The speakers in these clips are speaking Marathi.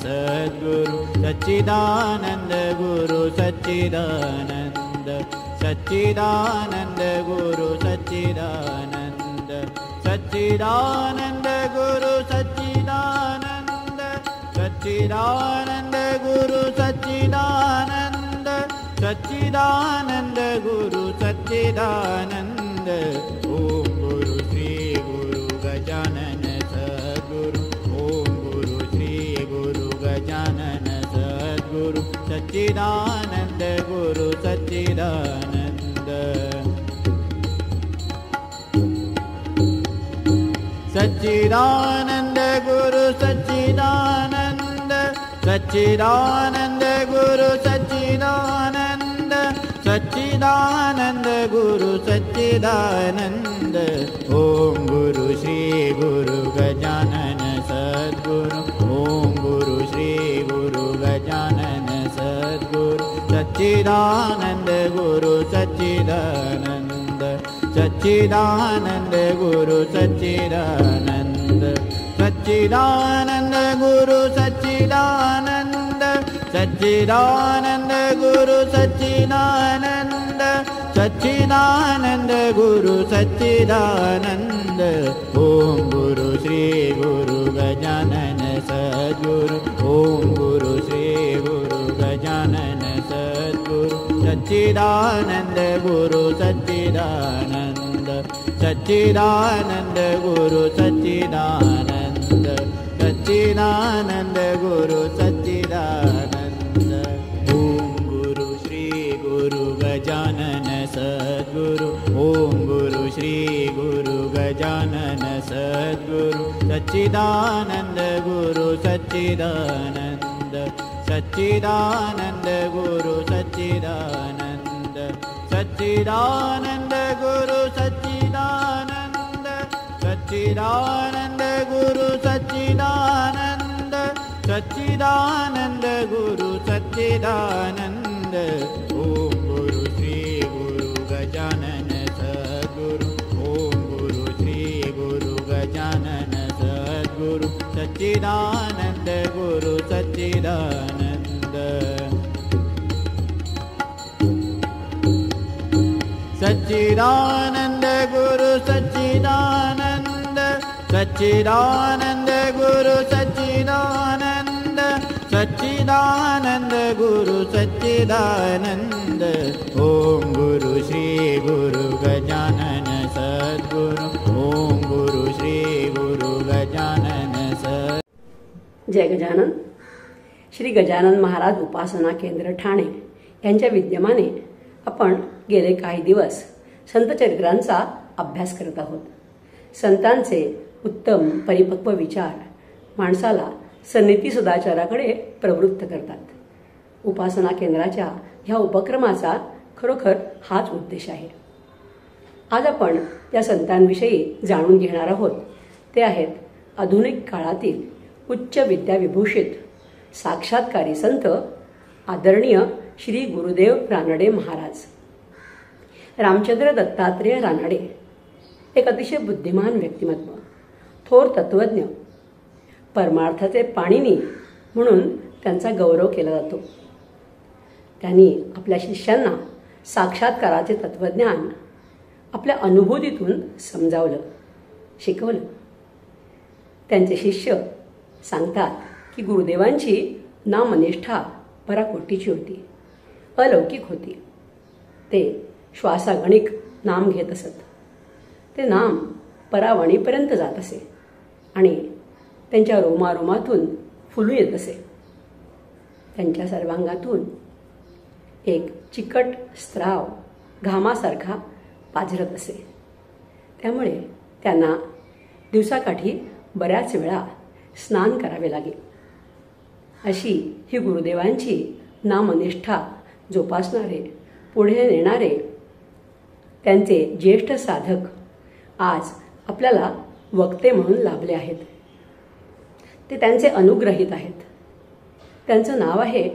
सद्गुरु सच्चिदानंद गुरु सच्चिदानंद सच्चिदानंद गुरु सच्चिदानंद सच्चिदानंद गुरु सच्चिदानंद सच्चिदानंद गुरु सच्चिदानंद सच्चिदानंद गुरु सच्चिदानंद ओम गुरु श्री गुरु गजानन सद्गुरु ओम गुरु श्री गुरु गजानन सद्गुरु सच्चिदानंद गुरु सच्चिदानंद सच्चिदानंद गुरु सच्चिदानंद सच्चिदानंद गुरु सच्चिदानंद सच्चिदानंद गुरु सच्चिदानंद ओम गुरु श्री गुरु गजानन सद्गुरु ओम गुरु श्री गुरु गजानन सद्गुरु सच्चिदानंद गुरु सच्चिदानंद सच्चिदानंद गुरु सच्चिदानंद सच्चिदानंद गुरु सच्चिदानंद सच्चिदानंद गुरु सच्चिदानंद सच्चिदानंद गुरु सच्चिदानंद ओम गुरु श्री गुरु गजानन सद्गुरु ओम गुरु श्री गुरु गजानन सद्गुरु सच्चिदानंद गुरु सच्चिदानंद सच्चिदानंद गुरु सच्चिदानंद सच्चिदानंद गुरु सच्चिदानंद ओम गुरु श्री गुरु गजानन सद्गुरु ओम गुरु श्री गुरु गजानन सद्गुरु सच्चिदानंद गुरु सच्चिदानंद सच्चिदानंद गुरु सच्चिदानंद सच्चिदानंद गुरु सच्चिदानंद सच्चिदानंद गुरु सच्चिदानंद सच्चिदानंद गुरु सच्चिदानंद ओम गुरु श्री गुरु गजानन सद्गुरु ओम गुरु श्री गुरु गजानन सद्गुरु सच्चिदानंद गुरु सच्चिदानंद सच्चिदानंद गुरु सच्चिदानंद सच्चिदानंद गुरु सच्चिदानंद सच्चिदानंद गुरु सच्चिदानंद ओम गुरु श्री गुरु गजानन सद्गुरु ओम गुरु श्री गुरु गजानन सद्गुरु। जय गजानन। श्री गजानन महाराज उपासना केंद्र ठाणे यांच्या विद्यमाने आपण गेले काही दिवस संत चरित्रांचा अभ्यास करत आहोत। संतांचे उत्तम परिपक्व विचार माणसाला सन्निधी सदाचाराकडे प्रवृत्त करतात। उपासना केंद्राच्या ह्या उपक्रमाचा खरोखर हाच उद्देश आहे। आज आपण या संतांविषयी जाणून घेणार आहोत। ते आहेत आधुनिक काळातील उच्च विद्याविभूषित साक्षात्कारी संत आदरणीय श्री गुरुदेव रानडे महाराज। रामचंद्र दत्तात्रेय रानडे एक अतिशय बुद्धिमान व्यक्तिमत्व, थोर तत्वज्ञ, परमार्थाचे पाणिनी म्हणून त्यांचा गौरव केला जातो। त्यांनी आपल्या शिष्यांना साक्षात्काराचे तत्वज्ञान आपल्या अनुभूतीतून समजावलं, शिकवलं। त्यांचे शिष्य सांगतात की गुरुदेवांची नामनिष्ठा पराकोटीची होती, अलौकिक होती। ते श्वासागणिक नाम घेत असत। ते नाम परावणीपर्यंत जात असे आणि त्यांच्या रोमारोमातून फुलून येत असे। त्यांच्या सर्वांगातून एक चिकट स्त्राव घामासारखा पाझरत असे। त्यामुळे त्यांना दिवसाकाठी बऱ्याच वेळा स्नान करावे लागे। अशी ही गुरुदेवांची नामनिष्ठा जोपासणारे, पुढे नेणारे त्यांचे ज्येष्ठ साधक आज आपल्याला वक्ते म्हणून लाभले आहेत। ते त्यांचे अनुग्रहित आहेत। त्यांचं नाव आहे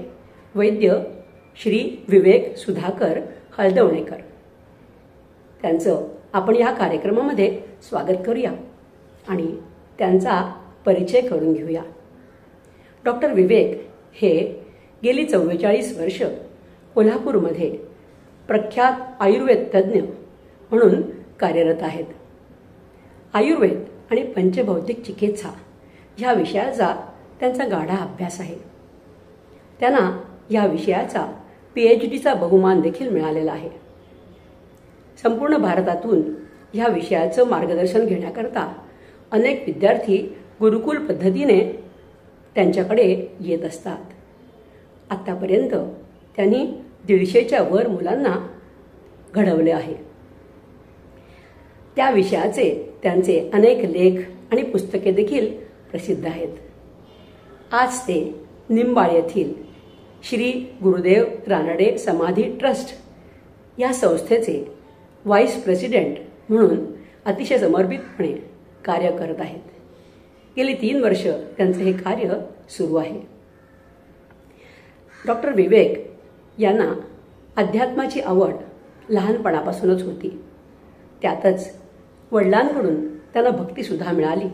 वैद्य श्री विवेक सुधाकर हळदवणेकर। त्यांचं आपण या कार्यक्रमामध्ये स्वागत करूया आणि त्यांचा परिचय करून घेऊया। डॉक्टर विवेक हे गेली 44 वर्ष कोल्हापूरमध्ये प्रख्यात आयुर्वेद तज्ज्ञ म्हणून कार्यरत आहेत. आयुर्वेद आणि पंचभौतिक चिकित्सा ह्या विषयाचा त्यांचा गाढा अभ्यास आहे. त्यांना या विषयाचा PhDचा बहुमान देखील मिळालेला आहे. संपूर्ण भारतातून ह्या विषयाचं मार्गदर्शन घेण्याकरता अनेक विद्यार्थी गुरुकुल पद्धतीने त्यांच्याकडे येत असतात. आत्तापर्यंत त्यांनी 150च्या वर मुलांना घडवले आहे. त्या विषयाचे त्यांचे अनेक लेख आणि पुस्तके देखील प्रसिद्ध आहेत. आज ते निंबाळ येथील श्री गुरुदेव रानडे समाधी ट्रस्ट या संस्थेचे व्हाईस प्रेसिडेंट म्हणून अतिशय समर्पितपणे कार्य करत आहेत. गेली 3 वर्ष त्यांचं हे कार्य सुरू आहे. डॉक्टर विवेक यांना अध्यात्माची आवड लहानपणापासूनच होती. त्यातच वडिलांकडून त्यांना भक्तीसुद्धा मिळाली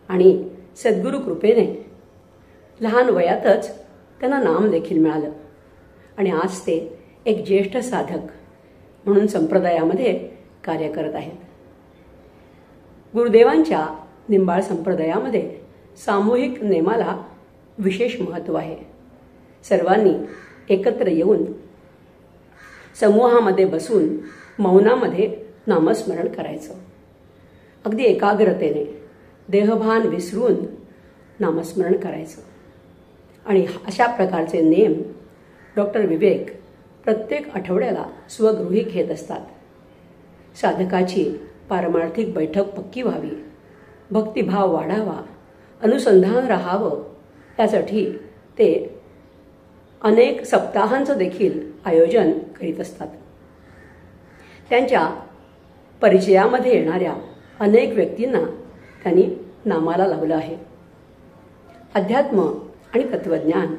आणि सद्गुरू कृपेने लहान वयातच त्यांना नाम देखील मिळालं आणि आज ते एक ज्येष्ठ साधक म्हणून संप्रदायामध्ये कार्य करत आहेत. गुरुदेवांच्या निंबाळ संप्रदायामध्ये सामूहिक नेमाला विशेष महत्त्व आहे. सर्वांनी एकत्र येऊन समूहामध्ये बसून मौनामध्ये नामस्मरण करायचं. अगदी एकाग्रतेने देहभान विसरून नामस्मरण करायचं. आणि अशा प्रकारचे नेम डॉक्टर विवेक प्रत्येक आठवड्याला स्वगृही घेत असतात. साधकाची पारमार्थिक बैठक पक्की व्हावी, भक्तिभाव वाढावा, अनुसंधान राहावं यासाठी ते अनेक सप्ताहांचं देखील आयोजन करीत असतात. त्यांच्या परिचयामध्ये येणाऱ्या अनेक व्यक्तींना त्यांनी नामाला लावलं आहे. अध्यात्म आणि तत्त्वज्ञान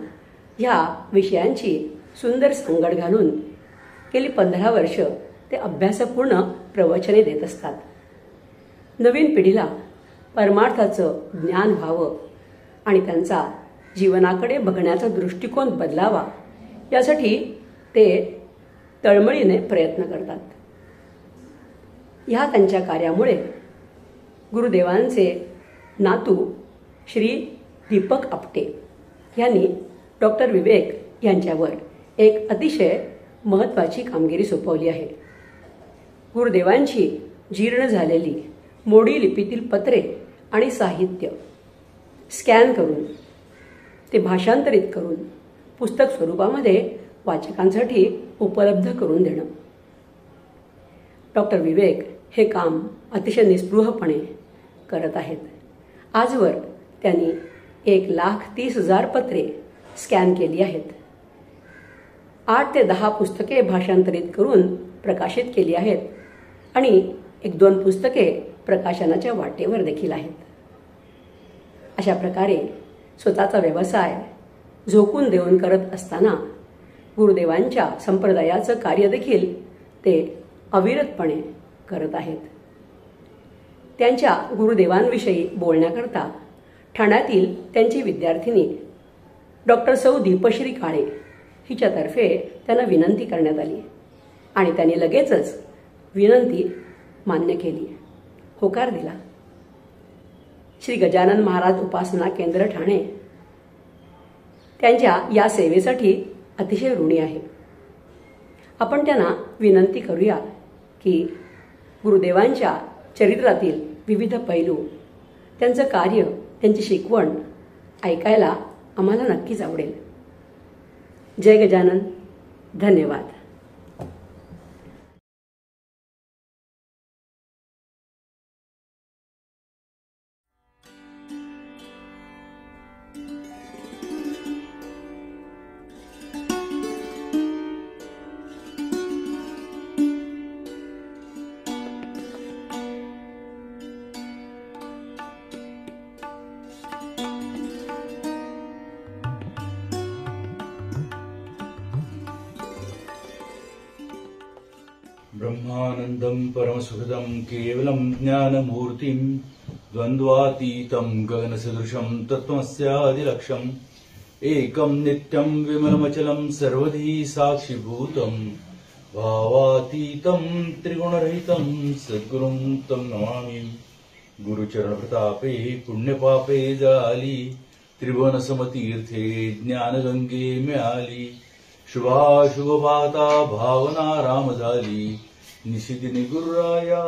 ह्या विषयांची सुंदर सांगड घालून गेली 15 वर्ष ते अभ्यासपूर्ण प्रवचने देत असतात. नवीन पिढीला परमार्थाचं ज्ञान व्हावं आणि त्यांचा जीवनाकडे बघण्याचा दृष्टिकोन बदलावा यासाठी ते तळमळीने प्रयत्न करतात. ह्या त्यांच्या कार्यामुळे गुरुदेवांचे नातू श्री दीपक आपटे यांनी डॉक्टर विवेक यांच्यावर एक अतिशय महत्त्वाची कामगिरी सोपवली आहे. गुरुदेवांची जीर्ण झालेली मोडी लिपीतील पत्रे आणि साहित्य स्कॅन करून ते भाषांतरित करून पुस्तक स्वरूपामध्ये वाचकांसाठी उपलब्ध करून देणं. डॉक्टर विवेक हे काम अतिशय निस्पृहपणे करत आहेत. आजवर त्यांनी 1,30,000 पत्रे स्कॅन केली आहेत. 8 ते 10 पुस्तके भाषांतरित करून प्रकाशित केली आहेत आणि 1-2 पुस्तके प्रकाशनाच्या वाटेवर देखील आहेत. अशा प्रकारे स्वतःचा व्यवसाय झोकून देऊन करत असताना गुरुदेवांच्या संप्रदायाचं कार्य देखील ते अविरतपणे करत आहेत. त्यांच्या गुरुदेवांविषयी बोलण्याकरता ठाण्यातील त्यांची विद्यार्थिनी डॉक्टर सौ दीपश्री काळे हिच्यातर्फे त्यांना विनंती करण्यात आली आणि त्यांनी लगेचच विनंती मान्य केली, होकार दिला. श्री गजानन महाराज उपासना केंद्र ठाणे त्यांच्या या सेवेसाठी अतिशय ऋणी आहे. आपण त्यांना विनंती करूया की गुरुदेवांच्या चरित्रातील विविध पैलू, त्यांचं कार्य, त्यांची शिकवण ऐकायला आम्हाला नक्कीच आवडेल. जय गजानन. धन्यवाद. ब्रह्मानंदं परमसुखदं केवलं ज्ञानमूर्तिं द्वन्द्वातीतं गगनसदृशं तत्त्वस्यादिलक्ष्यम् एकं नित्यं विमलमचलं सर्वधी साक्षिभूतं भावातीतं त्रिगुणरहितं सद्गुरुं तं नमामि। गुरुचरणप्रतापे पुण्यपापे जळाली त्रिभुवनसमतीर्थे ज्ञानगंगे मिळाली। शुभाशुभ पाहता भावना राम झाली निशिदिनी गुरुराया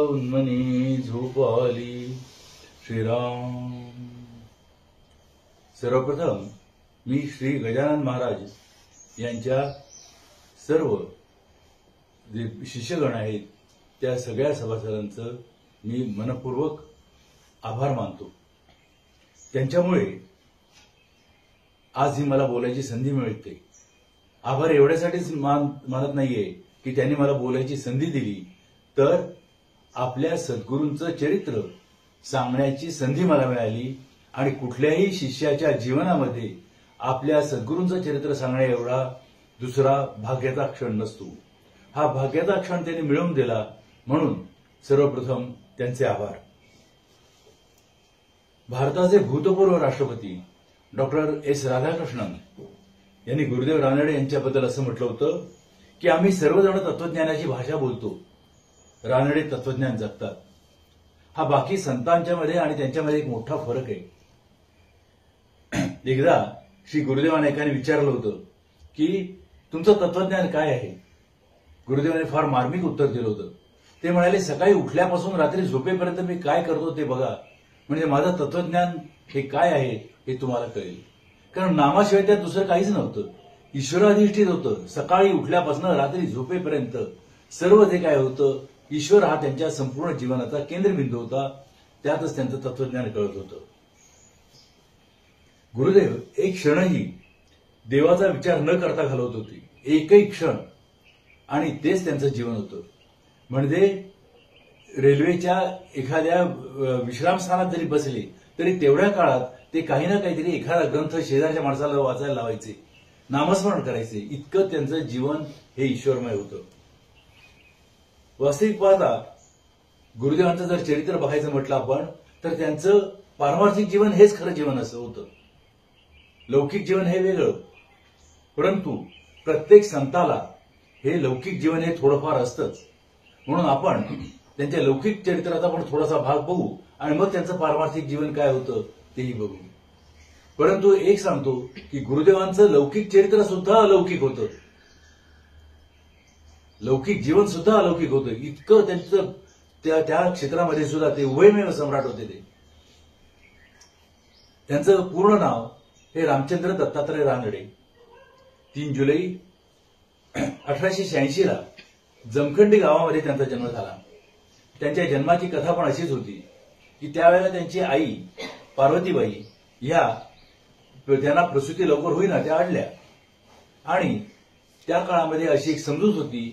उन्मनी झोप आली। श्रीराम। सर्वप्रथम मी श्री गजानन महाराज यांच्या सर्व जे शिष्यगण आहेत त्या सगळ्या सभासदांचं मी मनपूर्वक आभार मानतो। त्यांच्यामुळे आज ही मला बोलायची संधी मिळते। आभार एवढ्यासाठीच मानत नाहीये की त्यांनी मला बोलायची संधी दिली, तर आपल्या सद्गुरूंचं चरित्र सांगण्याची संधी मला मिळाली आणि कुठल्याही शिष्याच्या जीवनामध्ये आपल्या सद्गुरूंचं चरित्र सांगण्या एवढा दुसरा भाग्याचा क्षण नसतो। हा भाग्याचा क्षण त्यांनी मिळवून दिला, म्हणून सर्वप्रथम त्यांचे आभार। भारताचे भूतपूर्व राष्ट्रपती डॉक्टर एस राधाकृष्णन यांनी गुरुदेव रानडे यांच्याबद्दल असं म्हटलं होतं की आम्ही सर्वजण तत्वज्ञानाची भाषा बोलतो, रानडे तत्वज्ञान जगतात। हा बाकी संतांच्या मध्ये आणि त्यांच्यामध्ये एक मोठा फरक आहे। एकदा श्री गुरुदेवांना एकाने विचारलं होतं की तुमचं तत्वज्ञान काय आहे। गुरुदेवांनी फार मार्मिक उत्तर दिलं होतं। ते म्हणाले, सकाळी उठल्यापासून रात्री झोपेपर्यंत मी काय करतो ते बघा, म्हणजे माझं तत्वज्ञान हे काय आहे हे तुम्हाला कळेल। कारण नामाशिवाय त्यात दुसरं काहीच नव्हतं, ईश्वराधिष्ठित होतं। सकाळी उठल्यापासून रात्री झोपेपर्यंत सर्व जे काय होतं, ईश्वर हा त्यांच्या संपूर्ण जीवनाचा केंद्रबिंदू होता, त्यातच त्यांचं तत्वज्ञान कळत होतं। गुरुदेव एक क्षणही देवाचा विचार न करता घालवत होते, एकही क्षण, आणि तेच त्यांचं जीवन होतं। म्हणजे रेल्वेच्या एखाद्या विश्रामस्थानात जरी बसले तरी तेवढ्या काळात ते काही ना काहीतरी एखादा ग्रंथ शेजारच्या माणसाला वाचायला लावायचे, नामस्मरण करायचे, इतकं त्यांचं जीवन हे ईश्वरमय होतं। वास्तविक पाहता गुरुदेवांचं जर चरित्र बघायचं म्हटलं आपण, तर त्यांचं पारमार्थिक जीवन हेच खरं जीवन असं होतं। लौकिक जीवन हे वेगळं, परंतु प्रत्येक संताला हे लौकिक जीवन हे थोडंफार असतंच। म्हणून आपण त्यांच्या लौकिक चरित्राचा पण थोडासा भाग बघू आणि मग त्यांचं पारमार्थिक जीवन काय होतं तेही बघू। परंतु एक सांगतो की गुरुदेवांचं लौकिक चरित्र सुद्धा अलौकिक होतं, लौकिक जीवन सुद्धा अलौकिक होतं। इतकं त्यांचं त्या क्षेत्रामध्ये सुद्धा ते उभयमेव सम्राट होते। ते त्यांचं पूर्ण नाव हे रामचंद्र दत्तात्रय रानडे। 3 जुलै 1886 ला जमखंडी गावामध्ये त्यांचा जन्म झाला। त्यांच्या जन्माची कथा पण अशीच होती की त्यावेळेला त्यांची आई पार्वतीबाई ह्या त्यांना प्रसूती लवकर होईना त्या अडल्या, आणि त्या काळामध्ये अशी एक समजूत होती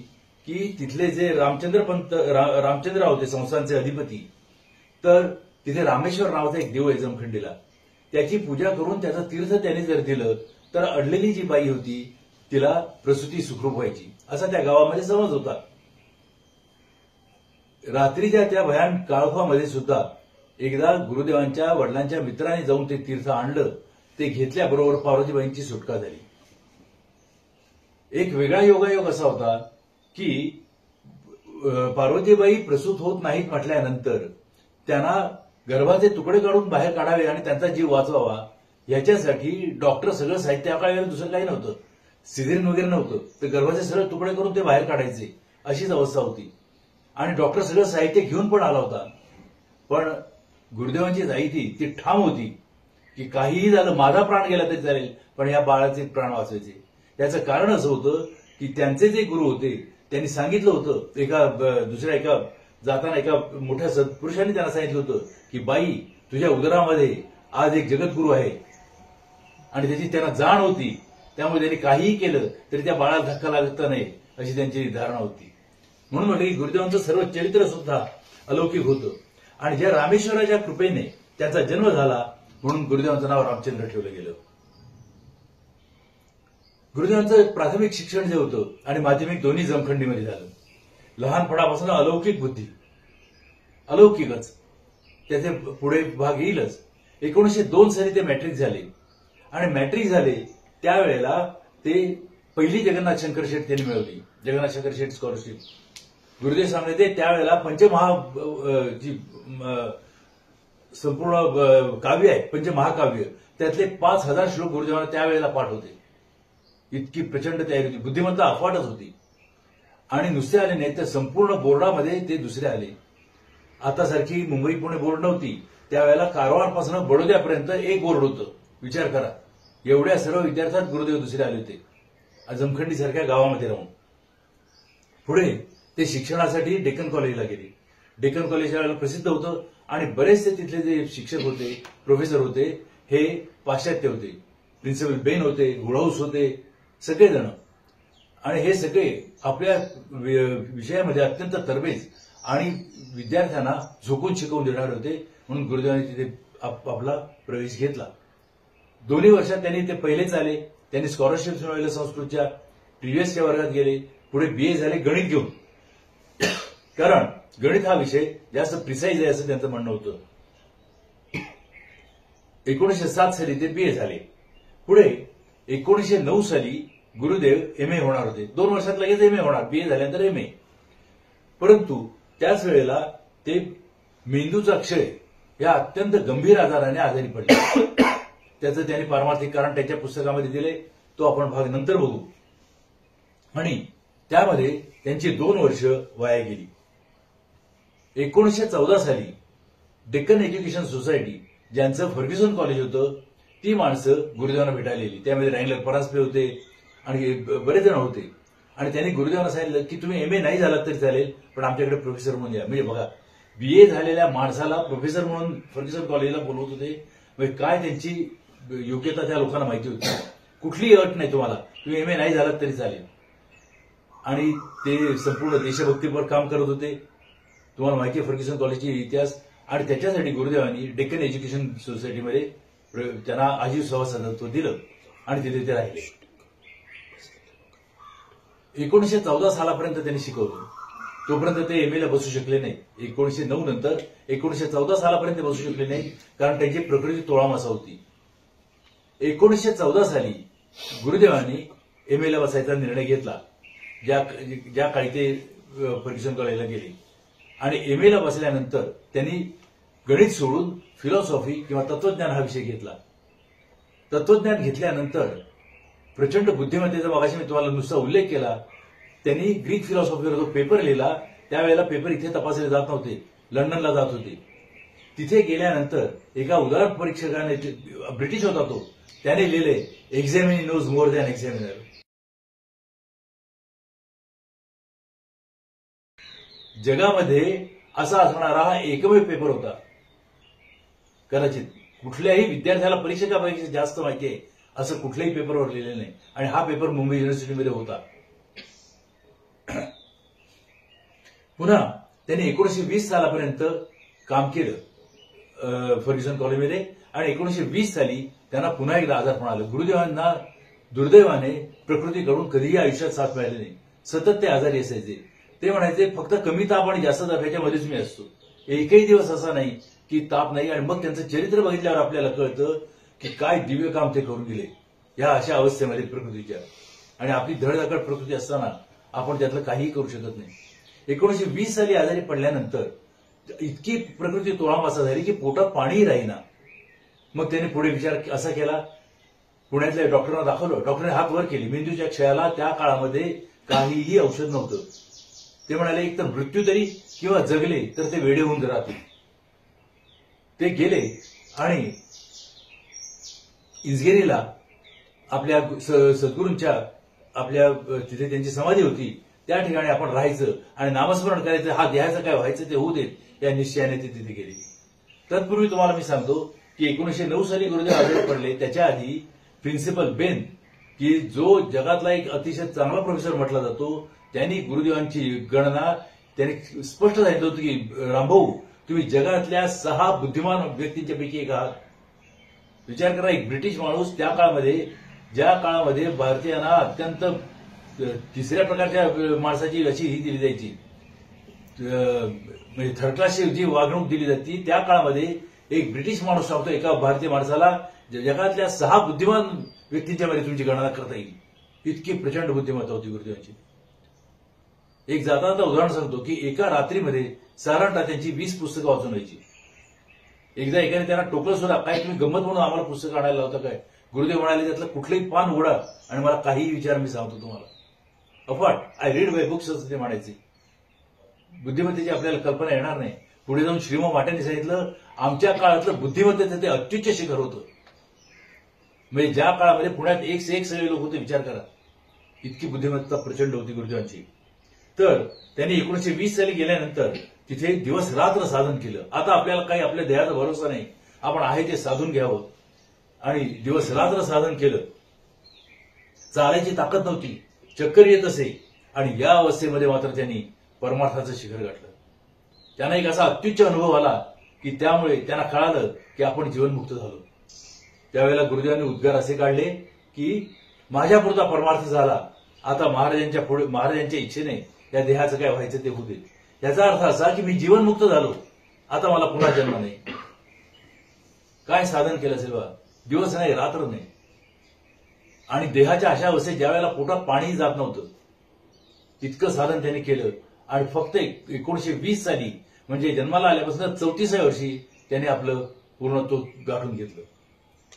की तिथले जे रामचंद्र होते संस्थानचे अधिपती, तर तिथे रामेश्वर नावाचा एक देव आहे जमखंडीला, त्याची पूजा करून त्याचं तीर्थ त्याने जर दिलं तर अडलेली जी बाई होती तिला प्रसूती सुखरूप व्हायची, असा त्या गावामध्ये समज होता। रात्रीच्या त्या भयान काळोखामध्ये सुद्धा एकदा गुरुदेवांच्या वडिलांच्या मित्राने जाऊन ते तीर्थ आणलं, ते घेतल्याबरोबर पार्वतीबाईंची सुटका झाली। एक वेगळा योगायोग असा होता की पार्वतीबाई प्रसूत होत नाहीत म्हटल्यानंतर त्यांना गर्भाचे तुकडे काढून बाहेर काढावे आणि त्यांचा जीव वाचवावा, याच्यासाठी डॉक्टर सगळं साहित्य, वेळेला दुसरं काही नव्हतं, सिझेरिन वगैरे नव्हतं, तर गर्भाचे सरळ तुकडे करून ते बाहेर काढायचे, अशीच अवस्था होती। आणि डॉक्टर सगळं साहित्य घेऊन पण आला होता, पण गुरुदेवांची जाई ती ठाम होती की काहीही झालं, माझा प्राण गेला तरी चालेल, पण या बाळाचे प्राण वाचवायचे। त्याचं कारण असं होतं की त्यांचे जे गुरु होते त्यांनी सांगितलं होतं, दुसऱ्या जाताना एका मोठ्या सत्पुरुषांनी त्यांना सांगितलं होतं की बाई, तुझ्या उदरामध्ये आज एक जगद्गुरू आहे, आणि त्याची त्यांना जाण होती, त्यामुळे त्यांनी काहीही केलं तरी त्या बाळाला धक्का लागत नाही अशी त्यांची धारणा होती। म्हणून म्हटलं की गुरुदेवांचं सर्व चरित्र सुद्धा अलौकिक होतं, आणि ज्या रामेश्वराच्या कृपेने त्यांचा जन्म झाला म्हणून गुरुदेवांचं नाव रामचंद्र ठेवलं गेलं। गुरुदेवांचं प्राथमिक शिक्षण जे होतं आणि माध्यमिक दोन्ही जमखंडीमध्ये झालं। लहानपणापासून अलौकिक बुद्धी, अलौकिकच, त्याचे पुढे भाग येईलच. 1902 साली ते मॅट्रिक झाले आणि मॅट्रिक झाले त्यावेळेला ते पहिली जगन्नाथ शंकर शेठ त्यांनी मिळवली, जगन्नाथ शंकर शेठ स्कॉलरशिप. गुरुदेव सांगले ते त्यावेळेला जी संपूर्ण काव्य आहे, पंचमहाकाव्य, त्यातले 5000 श्लोक गुरुदेवांना त्यावेळेला पाठ होते. इतकी प्रचंड तयारी होती, बुद्धिमत्ता अफाटच होती. आणि नुसते आले नाही तर संपूर्ण बोर्डामध्ये ते दुसरे आले. आता सारखी मुंबई पुणे बोर्ड नव्हती त्यावेळेला. कारवारपासून बडोद्यापर्यंत एक बोर्ड होतं. विचार करा, एवढ्या सर्व विद्यार्थ्यात गुरुदेव दुसरे आले होते जमखंडी सारख्या गावामध्ये राहून. पुढे ते शिक्षणासाठी डेक्कन कॉलेजला गेले. डेक्कन कॉलेज त्यावेळेला प्रसिद्ध होतं आणि बरेचसे तिथले जे शिक्षक होते, प्रोफेसर होते, हे पाश्चात्य होते. प्रिन्सिपल बेन होते, वुडहाऊस होते, सगळेजण. आणि हे सगळे आपल्या विषयामध्ये अत्यंत तरबेज आणि विद्यार्थ्यांना झोकून शिकवून देणारे होते. म्हणून गुरुदेवांनी तिथे आपला प्रवेश घेतला. दोन्ही वर्षात त्यांनी ते पहिलेच आले. त्यांनी स्कॉलरशिप मिळवलं संस्कृतच्या, प्रिव्हियसच्या वर्गात गेले. पुढे BA झाले गणित घेऊन, कारण गणित हा विषय जास्त प्रिसाईज आहे असं त्यांचं म्हणणं होतं. 1907 साली ते BA झाले. पुढे 1909 साली गुरुदेव MA होणार होते. 2 वर्षात लगेच MA होणार, BA झाल्यानंतर MA. परंतु त्याच वेळेला ते मेंदूचा क्षय या अत्यंत गंभीर आजाराने आजारी पडले. त्याचं त्यांनी पारमार्थिक कारण त्याच्या पुस्तकामध्ये दिले, तो आपण भाग नंतर बघू. आणि त्यामध्ये त्यांची 2 वर्ष वाया गेली. 1914 साली डेक्कन एज्युकेशन सोसायटी, ज्यांचं फर्ग्युसन कॉलेज होतं, ती माणसं गुरुदेवांना भेटायला गेली. त्यामध्ये रँगलर परांजपे होते आणि बरेच जण होते. आणि त्यांनी गुरुदेवांना सांगितलं की तुम्ही MA नाही झालात तरी चालेल, पण आमच्याकडे प्रोफेसर म्हणून या. म्हणजे बघा, BA झालेल्या माणसाला प्रोफेसर म्हणून फर्ग्युसन कॉलेजला बोलवत होते. म्हणजे काय त्यांची योग्यता त्या लोकांना माहिती होती. कुठलीही अट नाही, तुम्हाला तुम्ही MA नाही झालात तरी चालेल. आणि ते संपूर्ण देशभक्तीवर काम करत होते. तुम्हाला माहिती आहे फर्ग्युसन कॉलेजचे इतिहास. आणि त्याच्यासाठी गुरुदेवांनी डेक्कन एज्युकेशन सोसायटीमध्ये त्यांना आजीव सभासदत्व दिलं आणि तिथे ते राहिले. 1914 सालापर्यंत त्यांनी शिकवलं. तोपर्यंत ते MA ला बसू शकले नाही. 1909 नंतर 1914 सालापर्यंत बसू शकले नाही, कारण त्यांची प्रकृती तोळामासा होती. 1914 साली गुरुदेवांनी MA ला बसायचा निर्णय घेतला, ज्या काळी ते फर्ग्युसन कॉलेजला गेले. आणि MA ला बसल्यानंतर त्यांनी गणित सोडून फिलॉसॉफी किंवा तत्वज्ञान हा विषय घेतला. तत्वज्ञान घेतल्यानंतर प्रचंड बुद्धिमत्तेचा मगाशी मी तुम्हाला नुसता उल्लेख केला. त्यांनी ग्रीक फिलॉसॉफीवर जो पेपर लिहिला, त्यावेळेला पेपर इथे तपासले जात नव्हते, लंडनला जात होते. तिथे गेल्यानंतर एका उदाहरण परीक्षकाने, ब्रिटिश होता तो, त्याने लिहिले एक्झामिनी नोज मोर दॅन एक्झामिनर. जगामध्ये असा असणारा हा एकमेव पेपर होता. कदाचित कुठल्याही विद्यार्थ्याला परीक्षकापेक्षा जास्त माहिती आहे असं कुठल्याही पेपरवर लिहिलेलं नाही. आणि हा पेपर मुंबई युनिव्हर्सिटीमध्ये होता. पुन्हा त्यांनी 1920 सालापर्यंत काम केलं फर्ग्युसन कॉलेजमध्ये. आणि 1920 साली त्यांना पुन्हा एकदा आजारपण आलं. गुरुदेवांना दुर्दैवाने प्रकृतीकडून कधीही आयुष्यात साथ मिळाली नाही. सतत ते आजारी असायचे. ते म्हणायचे फक्त कमी ताप आणि जास्त ताप ह्याच्यामध्येच मी असतो. एकही दिवस असा नाही की ताप नाही. आणि मग त्यांचं चरित्र बघितल्यावर आपल्याला कळतं की काय दिव्य काम ते करून गेले या अशा अवस्थेमध्ये प्रकृतीच्या. आणि आपली धडधाकट प्रकृती असताना आपण त्यातलं काहीही करू शकत नाही. 1920 साली आजारी पडल्यानंतर इतकी प्रकृती तोळामासा झाली की पोटात पाणीही राहीना. मग त्याने पुढे विचार असा केला, पुण्यातल्या डॉक्टरांना दाखवलं. डॉक्टरने हात वर केली. मेंदूच्या क्षयाला त्या काळामध्ये काहीही औषध नव्हतं. ते म्हणाले एक तर मृत्यू तरी किंवा जगले तर ते वेडे होऊन राहतील. ते गेले आणि इंजगिरीला आपल्या सद्गुरूंच्या तिथे त्यांची समाधी होती, त्या ठिकाणी आपण राहायचं आणि नामस्मरण करायचं. हा देहाचं काय व्हायचं ते होऊ देत या निश्चयाने ते तिथे गेले. तत्पूर्वी तुम्हाला मी सांगतो की 1909 साली गुरुदेव आजारी पडले. त्याच्या आधी प्रिन्सिपल बेन, की जो जगातला एक अतिशय चांगला प्रोफेसर म्हटला जातो, त्यांनी गुरुदेवांची गणना त्यांनी स्पष्ट सांगितलं होतं की रामभाऊ तुम्ही जगातल्या 6 बुद्धिमान व्यक्तींच्या पैकी एक आहात. विचार करा, एक ब्रिटिश माणूस त्या काळामध्ये, ज्या काळामध्ये भारतीयांना अत्यंत तिसऱ्या प्रकारच्या माणसाची अशी ही दिली जायची. म्हणजे थर्ड क्लासची जी वागणूक दिली जाते त्या काळामध्ये एक ब्रिटिश माणूस सांगतो एका भारतीय माणसाला जगातल्या 6 बुद्धिमान व्यक्तींच्या मध्ये तुमची गणना करता येईल, इतकी प्रचंड बुद्धिमत्ता होती गुरुदेवांची. एक जाता उदाहरण सांगतो की एका रात्रीमध्ये साधारणतः त्यांची 20 पुस्तकं वाचून व्हायची. एकदा एकाने त्यांना टोकलं सुद्धा, काय तुम्ही गंमत म्हणून आम्हाला पुस्तकं आणायला लावता काय? गुरुदेव म्हणाले त्यातलं कुठलंही पान उघडा आणि मला काहीही विचार मी सांगतो तुम्हाला. अफाट, आय रीड माय बुक्स असं ते म्हणायचे. बुद्धिमत्तेची आपल्याला कल्पना येणार नाही. पुढे जाऊन श्रीमा माट्यांनी सांगितलं आमच्या काळातलं बुद्धिमत्तेचं ते अत्युच्च शिखर होतं. म्हणजे ज्या काळामध्ये पुण्यात एक से एक सगळे लोक होते, विचार करा, इतकी बुद्धिमत्ता प्रचंड होती गुरुदेवांची. तर त्यांनी 1920 साली गेल्यानंतर तिथे दिवस रात्र साधन केलं. आता आपल्याला काही आपल्या देहाचा भरोसा नाही, आपण आहे ते साधून घ्यावं. आणि दिवस रात्र साधन केलं. चालायची ताकद नव्हती, चक्कर येत असे. आणि या अवस्थेमध्ये मात्र त्यांनी परमार्थाचं शिखर गाठलं. त्यांना एक असा अत्युच्च अनुभव आला की त्यामुळे त्यांना कळालं की आपण जीवनमुक्त झालो. त्यावेळेला गुरुदेवांनी उद्गार असे काढले की माझ्यापुरता परमार्थ झाला, आता महाराजांच्या इच्छेने या देहाचं काय व्हायचं ते होऊ दे. याचा अर्थ असा की मी जीवनमुक्त झालो, आता मला पुन्हा जन्म नाही. काय साधन केलं असेल बा, दिवस नाही रात्र नाही. आणि देहाच्या अशा अवस्थेत ज्या वेळेला पोटात पाणी जात नव्हतं, इतकं साधन त्यांनी केलं. आणि फक्त 1920 साली म्हणजे जन्माला आल्यापासून 34व्या वर्षी त्यांनी आपलं पूर्णत्व गाठून घेतलं.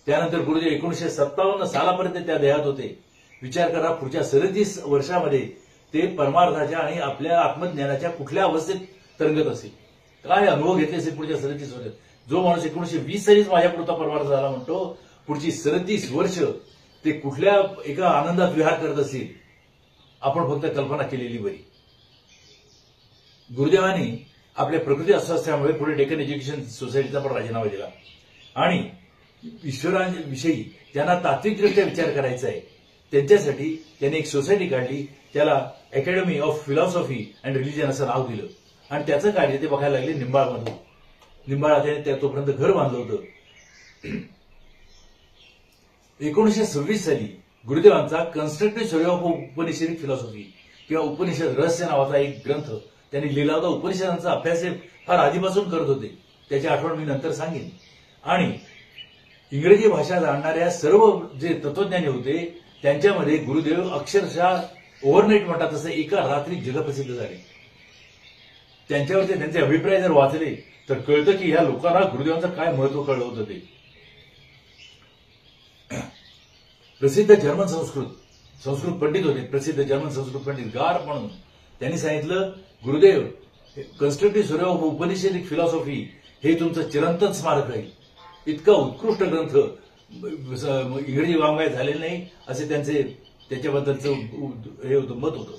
त्यानंतर गुरुदेव 1957 सालापर्यंत त्या देहात होते. विचार करा, पुढच्या 37 वर्षामध्ये ते परमार्थाच्या आणि आपल्या आत्मज्ञानाच्या कुठल्या अवस्थेत तरंगत असेल, काय अनुभव घेतले असेल पुढच्या 37 वर्षात. जो माणूस 1920 सालीच माझ्यापुरता परमार्थ झाला म्हणतो, पुढची 37 वर्ष ते कुठल्या एका आनंदात विहार करत असेल, आपण फक्त कल्पना केलेली बरी. गुरुदेवांनी आपल्या प्रकृती अस्वास्थ्यामुळे पुढे डेक्कन एज्युकेशन सोसायटीचा पण राजीनामा दिला. आणि ईश्वराविषयी त्यांना तात्विकदृष्ट्या विचार करायचा आहे, त्यांच्यासाठी त्यांनी एक सोसायटी काढली. त्याला academy of philosophy and religion असं नाव दिलं. आणि त्याचं कार्य ते बघायला लागले निंबाळमधून. निंबाळात त्याने तोपर्यंत घर बांधलं होतं. 1926 साली गुरुदेवांचा कन्स्ट्रक्टिव्ह सर्वे ऑफ उपनिषदिक फिलॉसॉफी किंवा उपनिषद रहस्य नावाचा एक ग्रंथ त्यांनी लिहिला होता. उपनिषदांचा अभ्यास फार आधीपासून करत होते, त्याची आठवण मी नंतर सांगेन. आणि इंग्रजी भाषा जाणणाऱ्या सर्व जे तत्वज्ञानी होते त्यांच्यामध्ये गुरुदेव अक्षरशः ओव्हरनाईट म्हणतात तसं एका रात्री जगप्रसिद्ध झाले. त्यांच्यावरती त्यांचे अभिप्राय जर वाचले तर कळतं की ह्या लोकांना गुरुदेवांचं काय महत्व कळलं होतं ते. प्रसिद्ध जर्मन संस्कृत पंडित होते, प्रसिद्ध जर्मन संस्कृत पंडित गार म्हणून. त्यांनी सांगितलं गुरुदेव कन्स्ट्रक्टिव्ह सर्वे ऑफ उपनिषदिक फिलॉसॉफी हे तुमचं चिरंतन स्मारक राहील. इतका उत्कृष्ट ग्रंथ इंग्रजी वाङ्मयात झालेलं नाही असे त्याच्याबद्दलचं हे होतं, मत होतं.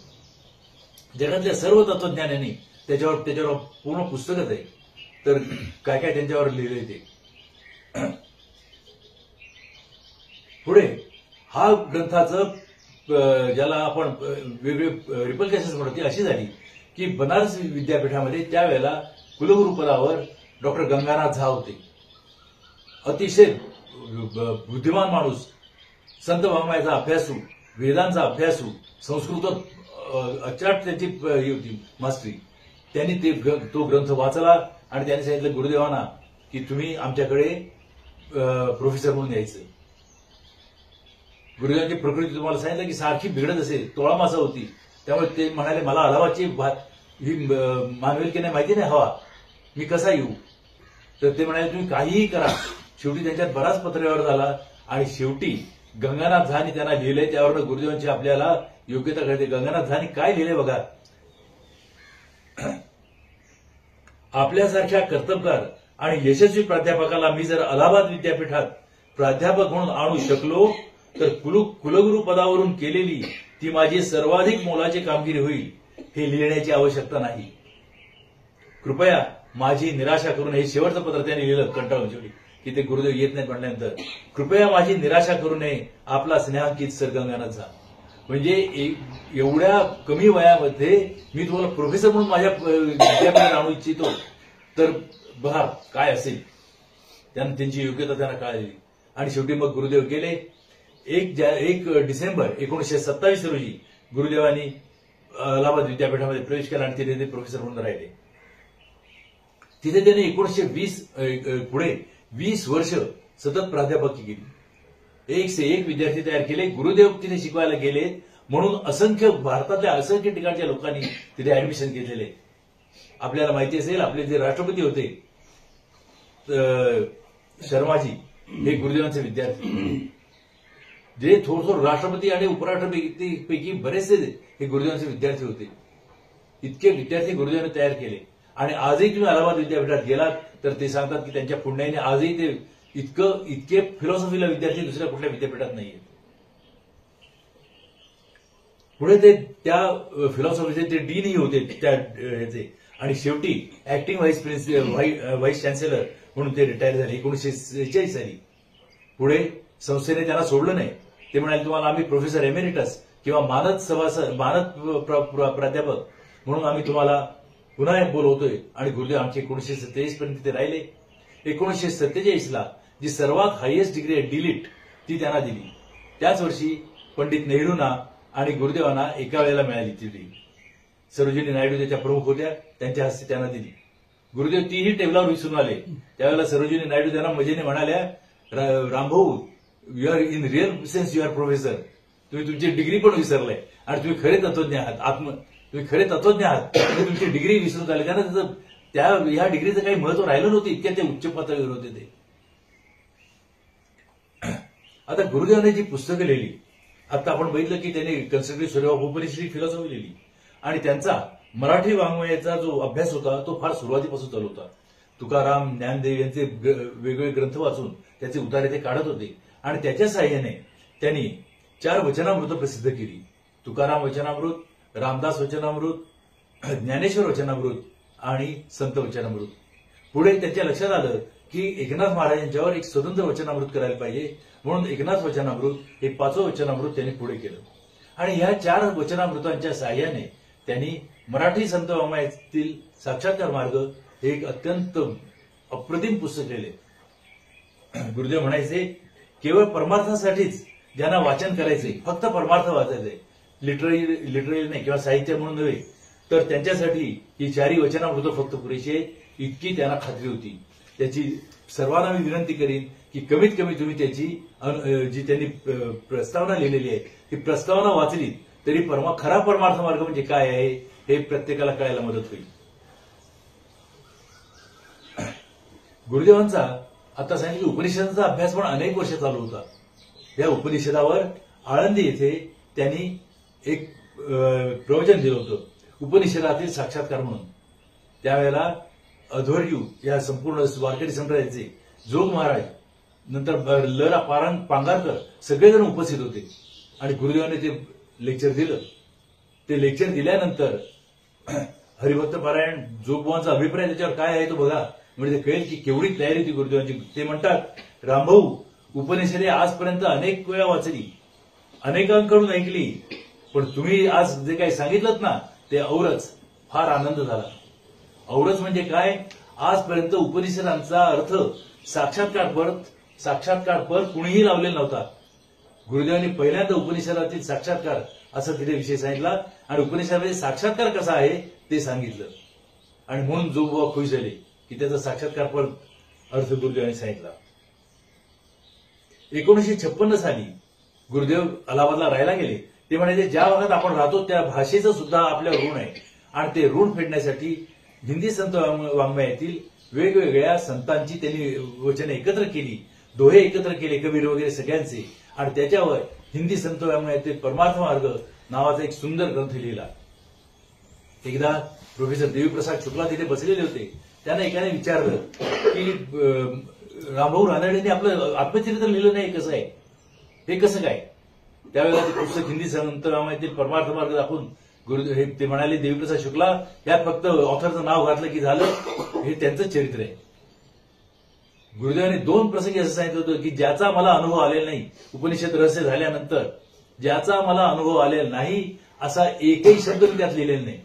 जगातल्या सर्व तत्वज्ञानांनी त्याच्यावर पूर्ण पुस्तकच आहे. तर काय काय त्यांच्यावर लिहिलंय ते. पुढे हा ग्रंथाचं ज्याला आपण वेगळे रिपल्केशन्स म्हणतो ती अशी झाली की बनारस विद्यापीठामध्ये त्यावेळेला कुलगुरू पदावर डॉक्टर गंगानाथ झा होते. अतिशय बुद्धिमान माणूस, संत वाङ्मयाचा अभ्यासू, वेदांचा अभ्यासू, संस्कृत अचाट त्याची ही होती मास्टरी. त्यांनी तो ग्रंथ वाचला आणि त्यांनी सांगितलं गुरुदेवांना की तुम्ही आमच्याकडे प्रोफेसर म्हणून यायचं. गुरुदेवांची प्रकृती तुम्हाला सांगितलं की सारखी बिघडत असेल, तोळा मासा होती. त्यामुळे ते म्हणाले मला अलाहाबादची ही मानवेल की नाही माहिती नाही हवा, मी कसा येऊ. तर ते म्हणाले तुम्ही काहीही करा. शेवटी त्यांच्यात बराच पत्रव्यवहार झाला आणि शेवटी गंगानाथ झानी त्यांना लिहिलंय. त्यावर गुरुदेवांची आपल्याला योग्यता कळते. गंगानाथ झानी काय लिहिलंय बघा. आपल्यासारख्या कर्तबगार आणि यशस्वी प्राध्यापकाला मी जर अलाहाबाद विद्यापीठात प्राध्यापक म्हणून आणू शकलो तर कुलगुरू पदावरून केलेली ती माझी सर्वाधिक मोलाची कामगिरी होईल. हे लिहिण्याची आवश्यकता नाही. कृपया माझी निराशा करून, हे शेवटचं पत्र त्यांनी लिहिलं कंटाळून शेवटी की ते गुरुदेव येत नाहीत म्हटल्यानंतर, कृपया माझी निराशा करू नये आपला स्नेहांकित सर गंगानाथ झा. म्हणजे एवढ्या कमी वयामध्ये मी तुम्हाला प्रोफेसर म्हणून माझ्या विद्यापीठात आणू इच्छितो, तर बघा काय असेल. त्यांची योग्यता त्यांना कळाली. आणि शेवटी मग गुरुदेव गेले. 1 डिसेंबर 1927 रोजी गुरुदेवांनी अलाहाबाद विद्यापीठामध्ये प्रवेश केला आणि तिथे ते प्रोफेसर म्हणून राहिले. तिथे त्याने 1920 पुढे 20 वर्ष सतत प्राध्यापकी केली. एक से एक विद्यार्थी तयार केले. गुरुदेव तिथे शिकवायला गेले म्हणून असंख्य भारतातल्या असंख्य ठिकाणच्या लोकांनी तिथे ऍडमिशन घेतलेले. आपल्याला माहिती असेल आपले जे राष्ट्रपती होते शर्माजी हे गुरुदेवांचे विद्यार्थी. जे थोडं राष्ट्रपती आणि उपराष्ट्रपतीपैकी बरेचसे हे गुरुदेवांचे विद्यार्थी होते. इतके विद्यार्थी गुरुदेवांनी तयार केले आणि आजही तुम्ही अलाहाबाद विद्यापीठात गेलात तर ते सांगतात की त्यांच्या पुण्याने आजही ते इतके फिलॉसॉफीला विद्यार्थी दुसऱ्या कुठल्या विद्यापीठात नाहीये. पुढे ते त्या फिलॉसॉफीचे ते डीनही होते त्या ह्याचे आणि शेवटी ऍक्टिंग व्हाईस चान्सेलर म्हणून ते रिटायर झाले 1946 साली. पुढे संस्थेने त्यांना सोडलं नाही. ते म्हणाले तुम्हाला आम्ही प्रोफेसर एमेरिटस किंवा मानद प्राध्यापक म्हणून आम्ही तुम्हाला पुन्हा बोलवतोय. आणि गुरुदेव आमचे 1947 पर्यंत ते राहिले. 1947ला जी सर्वात हायएस्ट डिग्री आहे डीलिट ती त्यांना दिली. त्याच वर्षी पंडित नेहरूंना आणि गुरुदेवांना एका वेळेला मिळाली ती डिग्री. सरोजिनी नायडू त्याच्या प्रमुख होत्या. त्यांच्या हस्ते त्यांना दिली. गुरुदेव तीही टेबलावर विसरून आले. त्यावेळेला सरोजिनी नायडू त्यांना मजेने म्हणाल्या Rambhau you are in real sense you are professor. तुम्ही तुमची डिग्री पण विसरलाय आणि तुम्ही खरे तत्वज्ञ आहात. तुम्ही खरे तत्वज्ञ आहात. तुमची डिग्री विसरून आले. त्यांना या डिग्रीचं काही महत्व राहिलं नव्हतं. इतक्या ते उच्च पातळीवर होते ते. आता गुरुदेवाने जी पुस्तकं लिहिली आता आपण बघितलं की त्यांनी constructive study of Upanishad philosophy लिहिली आणि त्यांचा मराठी वाङ्मयाचा जो अभ्यास होता तो फार सुरुवातीपासून चालू होता. तुकाराम ज्ञानदेव यांचे वेगवेगळे ग्रंथ वाचून त्याचे उतारे ते काढत होते आणि त्याच्या साहाय्याने त्यांनी 4 वचनामृत प्रसिद्ध केली. तुकाराम वचनामृत, रामदास वचनामृत, ज्ञानेश्वर वचनामृत आणि संत वचनामृत. पुढे त्यांच्या लक्षात आलं की एकनाथ महाराजांच्यावर एक स्वतंत्र वचनामृत करायला पाहिजे म्हणून एकनाथ वचनामृत हे 5वं वचनामृत त्यांनी पुढे केलं आणि ह्या 4 वचनामृतांच्या साहाय्याने त्यांनी मराठी संत वाङ्मयातील साक्षात्कार मार्ग हे एक अत्यंत अप्रतिम पुस्तक लिहिले. गुरुदेव म्हणायचे केवळ परमार्थासाठीच ज्यांना वाचन करायचे फक्त परमार्थ वाचायचे लिटररी नाही किंवा साहित्य म्हणून नव्हे तर त्यांच्यासाठी ही 4 वचनामृत फक्त पुरेशी आहे इतकी त्यांना खात्री होती. त्याची सर्वांना मी विनंती करीन की कमीत कमी तुम्ही त्याची जी त्यांनी प्रस्तावना लिहिलेली आहे ती प्रस्तावना वाचली तरी खरा परमार्थ मार्ग म्हणजे काय आहे हे प्रत्येकाला कळायला मदत होईल. गुरुदेवांचा आता सांगितलं उपनिषदांचा अभ्यास पण अनेक वर्ष चालू होता. या उपनिषदावर आळंदी येथे त्यांनी एक प्रवचन दिलं होतं उपनिषदातील साक्षात्कार म्हणून. त्यावेळेला अध्वर्यू या संपूर्ण वारकरी संप्रदायाचे जोग महाराज नंतर लरा पांगारकर सगळेजण उपस्थित होते आणि गुरुदेवाने ते लेक्चर दिलं. ते लेक्चर दिल्यानंतर हरिभक्त पारायण जोगबाबांचा अभिप्राय त्याच्यावर काय आहे तो बघा म्हणजे कळेल की केवढी तयारी होती गुरुदेवांची. ते म्हणतात रामभाऊ उपनिषदे आजपर्यंत अनेक वेळा वाचली अनेकांकडून ऐकली पण तुम्ही आज जे काही सांगितलं ना ते औरच फार आनंद झाला. औरच म्हणजे काय आजपर्यंत उपनिषदांचा अर्थ साक्षात्कार परत कुणीही लावलेला नव्हता. गुरुदेवांनी पहिल्यांदा उपनिषदातील साक्षात्कार असा तिथे विषय सांगितला आणि उपनिषदामध्ये साक्षात्कार कसा आहे ते सांगितलं आणि म्हणून जो बाबा खुश झाले की त्याचा साक्षात्कार परत अर्थ गुरुदेवांनी सांगितला. 1956 साली गुरुदेव अलाहाबादला राहायला गेले. ते म्हणाले ज्या भागात आपण राहतो त्या भाषेचं सुद्धा आपल्यावर ऋण आहे आणि ते ऋण फेडण्यासाठी हिंदी संत वाङ्मयातील वेगवेगळ्या संतांची त्यांनी वचने एकत्र केली, दोहे एकत्र केले कबीर वगैरे सगळ्यांचे आणि त्याच्यावर हिंदी संत वाङ्मयातील परमार्थ मार्ग नावाचा एक सुंदर ग्रंथ लिहिला. एकदा प्रोफेसर देवीप्रसाद शुक्ला तिथे बसलेले होते. त्यांना एकाने विचारलं की रामभाऊ रानडेंनी आपलं आत्मचरित्र लिहिलं नाही कसं आहे हे कसं काय. त्यावेळेला ते पुस्तक हिंदी संत वाङ्मयातील परमार्थ मार्ग दाखवून गुरुदेव ते म्हणाले देवीप्रसाद शुक्ला यात फक्त ऑथरचं नाव घातलं की झालं हे त्यांचं चरित्र आहे. गुरुदेवांनी 2 प्रसंगी असं सांगितलं होतं की ज्याचा मला अनुभव आलेला नाही उपनिषद रहस्य झाल्यानंतर ज्याचा मला अनुभव आलेला नाही असा एकही शब्द मी त्यात लिहिलेला नाही.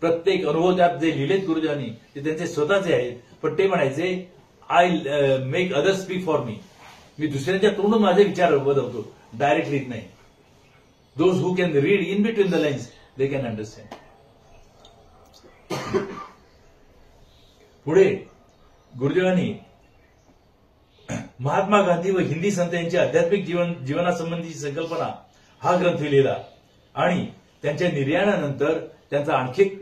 प्रत्येक अनुभव त्यात जे लिहिलेत गुरुदेवांनी ते त्यांचे स्वतःचे आहेत पण ते म्हणायचे I make other speak for me. मी दुसऱ्यांच्या तोंडून माझे विचार बदलतो डायरेक्ट लिहित नाही. Those who can read in between the lines they can understand. पुढे गुरुदेवांनी महात्मा गांधी व हिंदी संत यांची आध्यात्मिक जीवनासंबंधीची संकल्पना हा ग्रंथ लिहिला आणि त्यांच्या निर्याणानंतर त्यांचा आणखी एक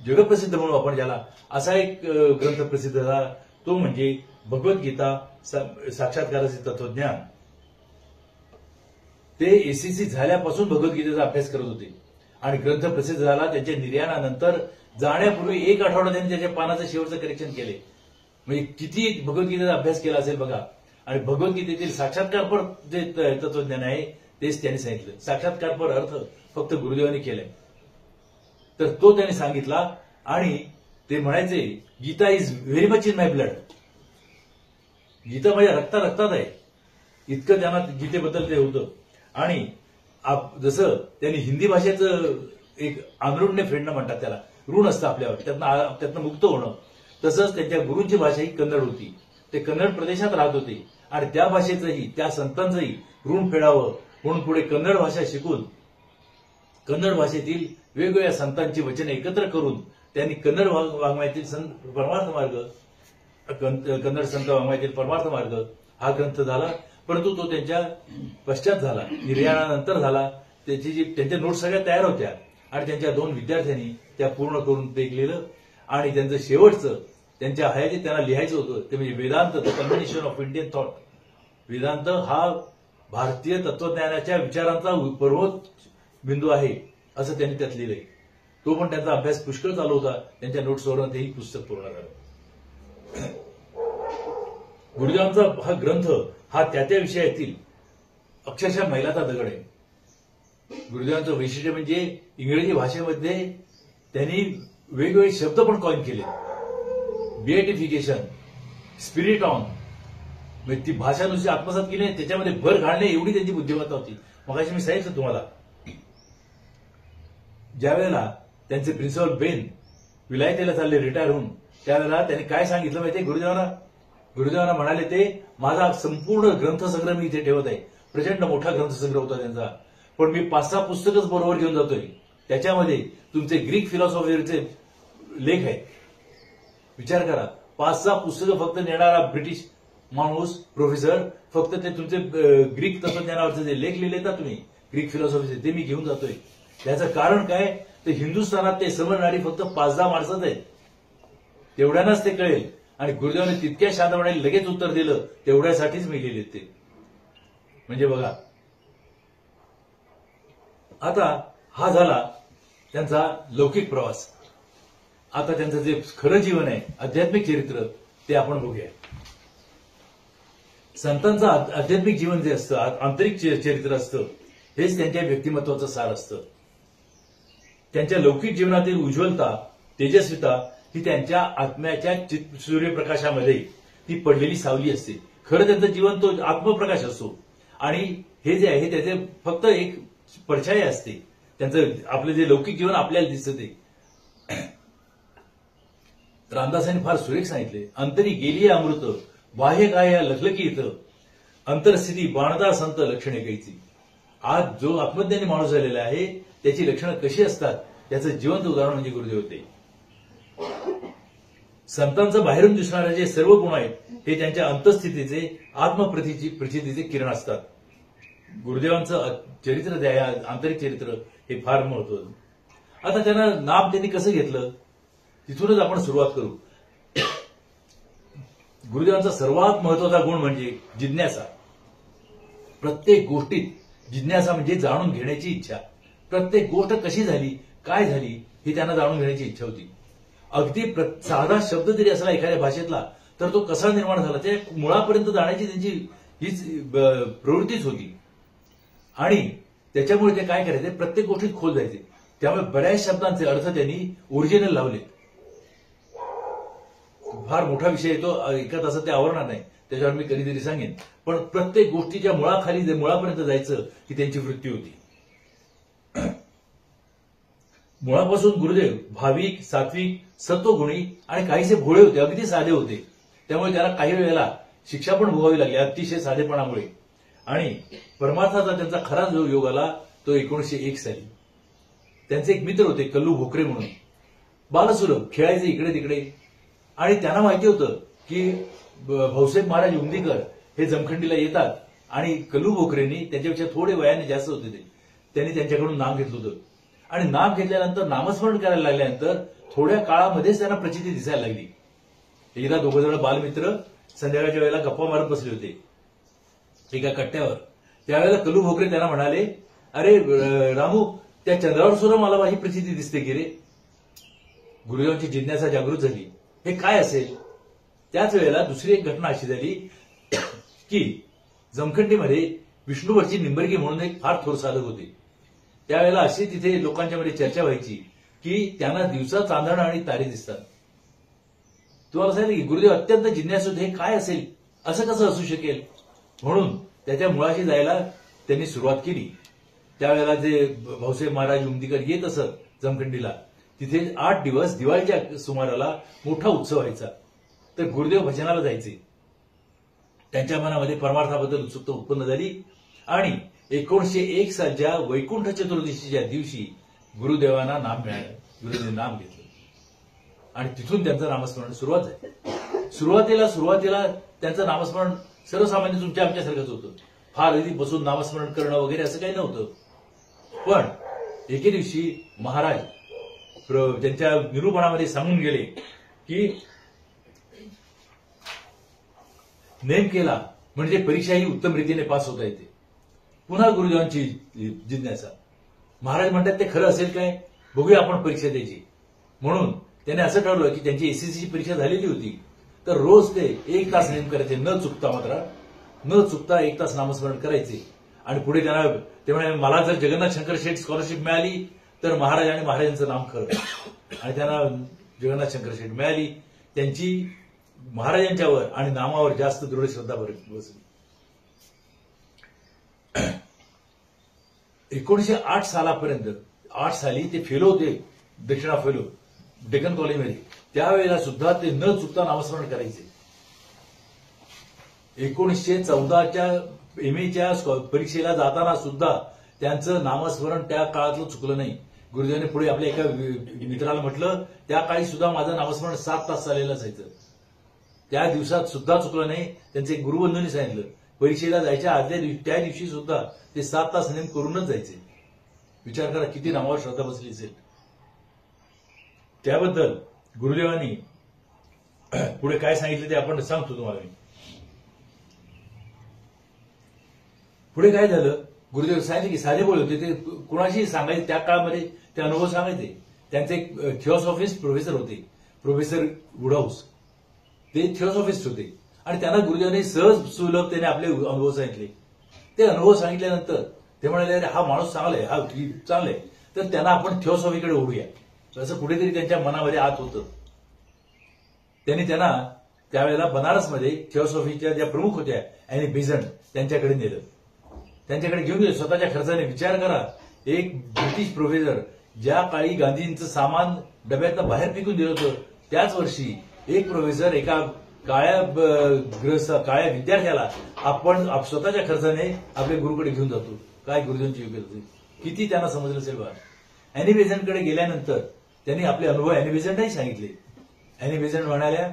जगप्रसिद्ध म्हणून आपण ज्याला असा एक ग्रंथ प्रसिद्ध झाला तो म्हणजे भगवद्गीता साक्षात्काराचे तत्वज्ञान. ते एसीसी झाल्यापासून भगवद्गीतेचा अभ्यास करत होते आणि ग्रंथ प्रसिद्ध झाला. त्यांच्या निर्याणानंतर जाण्यापूर्वी 1 आठवडा त्यांनी त्याच्या पानाचं शेवटचं करेक्शन केले. म्हणजे किती भगवद्गीतेचा अभ्यास केला असेल बघा. आणि भगवद्गीतेतील साक्षात्कारपर जे तत्वज्ञान आहे तेच त्यांनी सांगितलं. साक्षात्कारपर अर्थ फक्त गुरुदेवांनी केलाय. तर तो त्यांनी सांगितला आणि ते म्हणायचे Gita is very much in my blood. Gita माझ्या रक्तात आहे इतकं त्यांना गीतेबद्दल ते होतं. आणि जसं त्यांनी हिंदी भाषेचं एक आंध्रुणने फेडणं म्हणतात त्याला, ऋण असतं आपल्यावर, त्यातनं मुक्त होणं. तसंच त्यांच्या गुरूंची भाषा ही कन्नड होती. ते कन्नड प्रदेशात राहत होते आणि त्या भाषेचंही त्या संतांचंही ऋण फेडावं म्हणून पुढे कन्नड भाषा शिकून कन्नड भाषेतील वेगवेगळ्या संतांची वचने एकत्र करून त्यांनी कन्नड वाङ्मयातील परमार्थ मार्ग कन्नड संत वाङ्मयातील परमार्थ मार्ग हा ग्रंथ झाला. परंतु तो त्यांच्या पश्चात झाला, निर्याणानंतर झाला. त्यांच्या नोट्स सगळ्या तयार होत्या आणि त्यांच्या 2 विद्यार्थ्यांनी त्या पूर्ण करून ते लिहिलं. आणि त्यांचं शेवटचं त्यांच्या हयातीत त्यांना लिहायचं होतं ते म्हणजे Vedanta, the culmination of Indian thought. Vedanta हा भारतीय तत्वज्ञानाच्या विचारांचा पर्वत बिंदू आहे असं त्यांनी त्यात लिहिलंय. तो पण त्यांचा अभ्यास पुष्कळ चालू होता. त्यांच्या नोट्सवरून तेही पुस्तक पूर्ण झालं. गुरुदेवांचा हा ग्रंथ हा त्या विषयातील अक्षरशः मैलाचा दगड आहे. गुरुदेवांचं वैशिष्ट्य म्हणजे इंग्रजी भाषेमध्ये त्यांनी वेगवेगळे शब्द पण कॉइन केले. बिएटिफिकेशन, स्पिरिट ऑन, म्हणजे ती भाषा नुसती आत्मसात केली नाही, त्याच्यामध्ये भर घालणे एवढी त्यांची बुद्धिमत्ता होती. मगाशी मी सांगितलं तुम्हाला, ज्या वेळेला त्यांचे प्रिन्सिपल बेन विलायतेला चालले रिटायर होऊन, त्यावेळेला त्यांनी काय सांगितलं माहितीये गुरुदेवांना म्हणाले ते माझा संपूर्ण ग्रंथसंग्रह मी इथे ठेवत आहे. प्रचंड मोठा ग्रंथसंग्रह होता त्यांचा, पण मी 5-6 पुस्तकच बरोबर घेऊन जातोय. त्याच्यामध्ये तुमचे ग्रीक फिलॉसॉफीचे लेख आहेत. विचार करा, 5-6 पुस्तकं फक्त नेणारा ब्रिटिश माणूस प्रोफेसर फक्त ते तुमचे ग्रीक तत्वज्ञानावरचे जे लेख लिहिले ना तुम्ही ग्रीक फिलॉसॉफीचे ते मी घेऊन जातोय. त्याचं कारण काय, तर हिंदुस्थानात ते समजणारी फक्त 5-10 माणसंच आहेत. तेवढ्यानाच ते कळेल. आणि गुरुदेवाने तितक्या शांतपणे लगेच उत्तर दिलं, तेवढ्यासाठीच मी लिहिले ते. म्हणजे बघा, आता हा झाला त्यांचा लौकिक प्रवास. आता त्यांचं जे खरं जीवन आहे, आध्यात्मिक चरित्र, ते आपण बघूया. संतांचं आध्यात्मिक जीवन जे असतं, आंतरिक चरित्र असतं, हेच त्यांच्या व्यक्तिमत्वाचं सार असतं. त्यांच्या लौकिक जीवनातील उज्ज्वलता, तेजस्विता ही त्यांच्या आत्म्याच्या सूर्यप्रकाशामध्ये ती पडलेली सावली असते. खरं त्यांचं जीवन तो आत्मप्रकाश असतो आणि हे जे आहे त्याचे फक्त एक परछाया असते. त्यांचं आपलं जे लौकिक जीवन आपल्याला दिसतं ते. रामदासांनी फार सुरेख सांगितले, अंतरी गेली अमृत, बाह्य काय लखलकी येतं, अंतरस्थिती बाणदार संत लक्षणे कैची. आज जो आत्मज्ञानी माणूस झालेला आहे त्याची लक्षणं कशी असतात त्याचं जिवंत उदाहरण म्हणजे गुरुदेव होते. संतांचं बाहेरून दिसणारे जे सर्व गुण आहेत हे त्यांच्या अंतस्थितीचे आत्मप्रचितीचे किरण असतात. गुरुदेवांचं चरित्र द्या, आंतरिक चरित्र हे फार महत्वाचं. आता त्यांना नाम त्यांनी कसं घेतलं तिथूनच आपण सुरुवात करू. गुरुदेवांचा सर्वात महत्वाचा गुण म्हणजे जिज्ञासा. प्रत्येक गोष्टीत जिज्ञासा म्हणजे जाणून घेण्याची इच्छा. प्रत्येक गोष्ट कशी झाली, काय झाली ही त्यांना जाणून घेण्याची इच्छा होती. अगदी साधा शब्द जरी असला एखाद्या भाषेतला तर तो कसा निर्माण झाला त्या मुळापर्यंत जाण्याची त्यांची हीच प्रवृत्तीच होती. आणि त्याच्यामुळे ते काय करायचे, प्रत्येक गोष्टीत खोल जायचे. त्यामुळे बऱ्याच शब्दांचे अर्थ त्यांनी ओरिजिनल लावले. फार मोठा विषय येतो, एका तासात ते आवरणार नाही, त्याच्यावर मी कधीतरी सांगेन. पण प्रत्येक गोष्टीच्या मुळाखाली मुळापर्यंत जायचं ही त्यांची वृत्ती होती. मुळापासून गुरुदेव भाविक, सात्विक, सत्वगुणी आणि काहीसे भोळे होते, अगदी साधे होते. त्यामुळे त्याला काही वेळेला शिक्षा पण भोगावी लागली अतिशय साधेपणामुळे. आणि परमार्थाचा त्यांचा खरा जो योग आला तो 1901 साली. त्यांचे एक मित्र होते कल्लू भोकरे म्हणून, बालसुलभ, खेळायचे इकडे तिकडे. आणि त्यांना माहिती होतं की भाऊसाहेब महाराज उमदीकर हे जमखंडीला येतात आणि कल्लू भोकरेंनी त्यांच्यापेक्षा थोडे वयाने जास्त होते ते, त्यांनी त्यांच्याकडून नाम घेतलं होतं. आणि नाम घेतल्यानंतर नामस्मरण करायला लागल्यानंतर थोड्या काळामध्येच त्यांना प्रचिती दिसायला लागली. एकदा दोघं जण बालमित्र संध्याकाळच्या वेळेला गप्पा मारत बसले होते एका कट्ट्यावर. त्यावेळेला कल्लू भोकरे त्यांना म्हणाले, अरे रामू, त्या चंद्रावर सुद्धा मला माझी प्रचिती दिसते की रे. गुरुदेवांची जिज्ञासा जागृत झाली, हे काय असेल. त्याच वेळेला दुसरी एक घटना अशी झाली की जमखंडीमध्ये विष्णुवरची निंबर्गी म्हणून एक फार थोर साधक होते. त्यावेळेला अशी तिथे लोकांच्या मध्ये चर्चा व्हायची की त्यांना दिवसा चांदण आणि तारे दिसतात. तुम्हाला सांगितलं की गुरुदेव अत्यंत जिज्ञासू होते, हे काय असेल, असं कसं असू शकेल. म्हणून त्याच्या मुळाशी जायला त्यांनी सुरुवात केली. त्यावेळेला जे भाऊसाहेब महाराज उमदीकर येत असत जमखंडीला, तिथे 8 दिवस दिवाळीच्या सुमाराला मोठा उत्सव व्हायचा. तर गुरुदेव भजनाला जायचे. त्यांच्या मनामध्ये परमार्थाबद्दल उत्सुकता उत्पन्न झाली आणि 1901 सालच्या वैकुंठ चतुर्दशीच्या दिवशी गुरुदेवांना नाम मिळालं. गुरुदेवांनी नाम घेतलं आणि तिथून त्यांचं नामस्मरण सुरुवात झाली. सुरुवातीला त्यांचं नामस्मरण सर्वसामान्य तुमच्या आमच्यासारखंच होतं. फार अगदी बसून नामस्मरण करणं वगैरे असं काही नव्हतं. पण एके दिवशी महाराज त्यांच्या निरूपणामध्ये सांगून गेले की नेम केला म्हणजे परीक्षा ही उत्तम रीतीने पास होता येते. पुन्हा गुरुदेवांची जिज्ञासा. महाराज म्हणतात ते खरं असेल काय, बघूया आपण परीक्षा द्यायची. म्हणून त्याने असं ठरवलं की त्यांची एसएससीची परीक्षा झालेली होती, तर रोज ते 1 तास नेम करायचे, न चुकता 1 तास नामस्मरण करायचे. आणि पुढे त्यांना ते म्हणाले, मला जर जगन्नाथ शंकर शेठ स्कॉलरशिप मिळाली तर महाराज आणि महाराजांचं नाम खरं. आणि त्यांना जगन्नाथ शंकर शेठ मिळाली. त्यांची महाराजांच्यावर आणि नामावर जास्त दृढ श्रद्धा बसली. 1908 सालापर्यंत 8 साली ते फेलो होते, दक्षिणा फेलो डेक्कन कॉलेजमध्ये. त्यावेळेला सुद्धा ते न चुकता नामस्मरण करायचे. 1914च्या MA परीक्षेला जाताना सुद्धा त्यांचं नामस्मरण त्या काळातलं चुकलं नाही. गुरुदेवाने पुढे आपल्या एका मित्राला म्हटलं, त्या काळी सुद्धा माझं नामस्मरण 7 तास चाललेलं असायचं. त्या दिवसात सुद्धा चुकलं नाही. त्यांचे गुरुबंधूंनी सांगितलं, परीक्षेला जायच्या आदल्या दिवशी त्या दिवशी सुद्धा ते 7 तास नेम करूनच जायचे. विचार करा किती नामावर श्रद्धा बसली असेल. त्याबद्दल गुरुदेवांनी पुढे काय सांगितलं ते आपण सांगतो तुम्हाला मी. पुढे काय झालं, गुरुदेव सांगितले की साधे बोल होते, ते कुणाशी सांगायचे. त्या काळामध्ये ते अनुभव सांगायचे. त्यांचे एक थिओसॉफिस्ट प्रोफेसर होते, प्रोफेसर वुडहाऊस. ते थिओसॉफिस्ट होते आणि त्यांना गुरुदेवांनी सहज सुलभतेने आपले अनुभव सांगितले. ते अनुभव सांगितल्यानंतर ते म्हणाले, अरे हा माणूस चांगला आहे, हा चांगला आहे, तर त्यांना आपण थिओसॉफीकडे ओढूया. असं कुठेतरी त्यांच्या मनामध्ये आत होतं. त्यांनी त्यांना त्यावेळेला बनारसमध्ये थिओसॉफीच्या ज्या प्रमुख होत्या अॅनी बेझंट त्यांच्याकडे नेलं. त्यांच्याकडे घेऊन गेले. स्वतःच्या खर्चाने. विचार करा, एक ब्रिटिश प्रोफेसर ज्या काळी गांधींचं सामान डब्यातनं बाहेर फेकून दिलं होतं, त्याच वर्षी एक प्रोफेसर एका काळ्या विद्यार्थ्याला आपण स्वतःच्या खर्चाने आपल्या गुरुकडे घेऊन जातो. काय गुरुजींची योग्यता होती, किती त्यांना समजलं असेल बघा. अॅनी बेझंटकडे गेल्यानंतर त्यांनी आपले अनुभव अॅनी बेझंटही सांगितले. अॅनी बेझंट म्हणाल्या,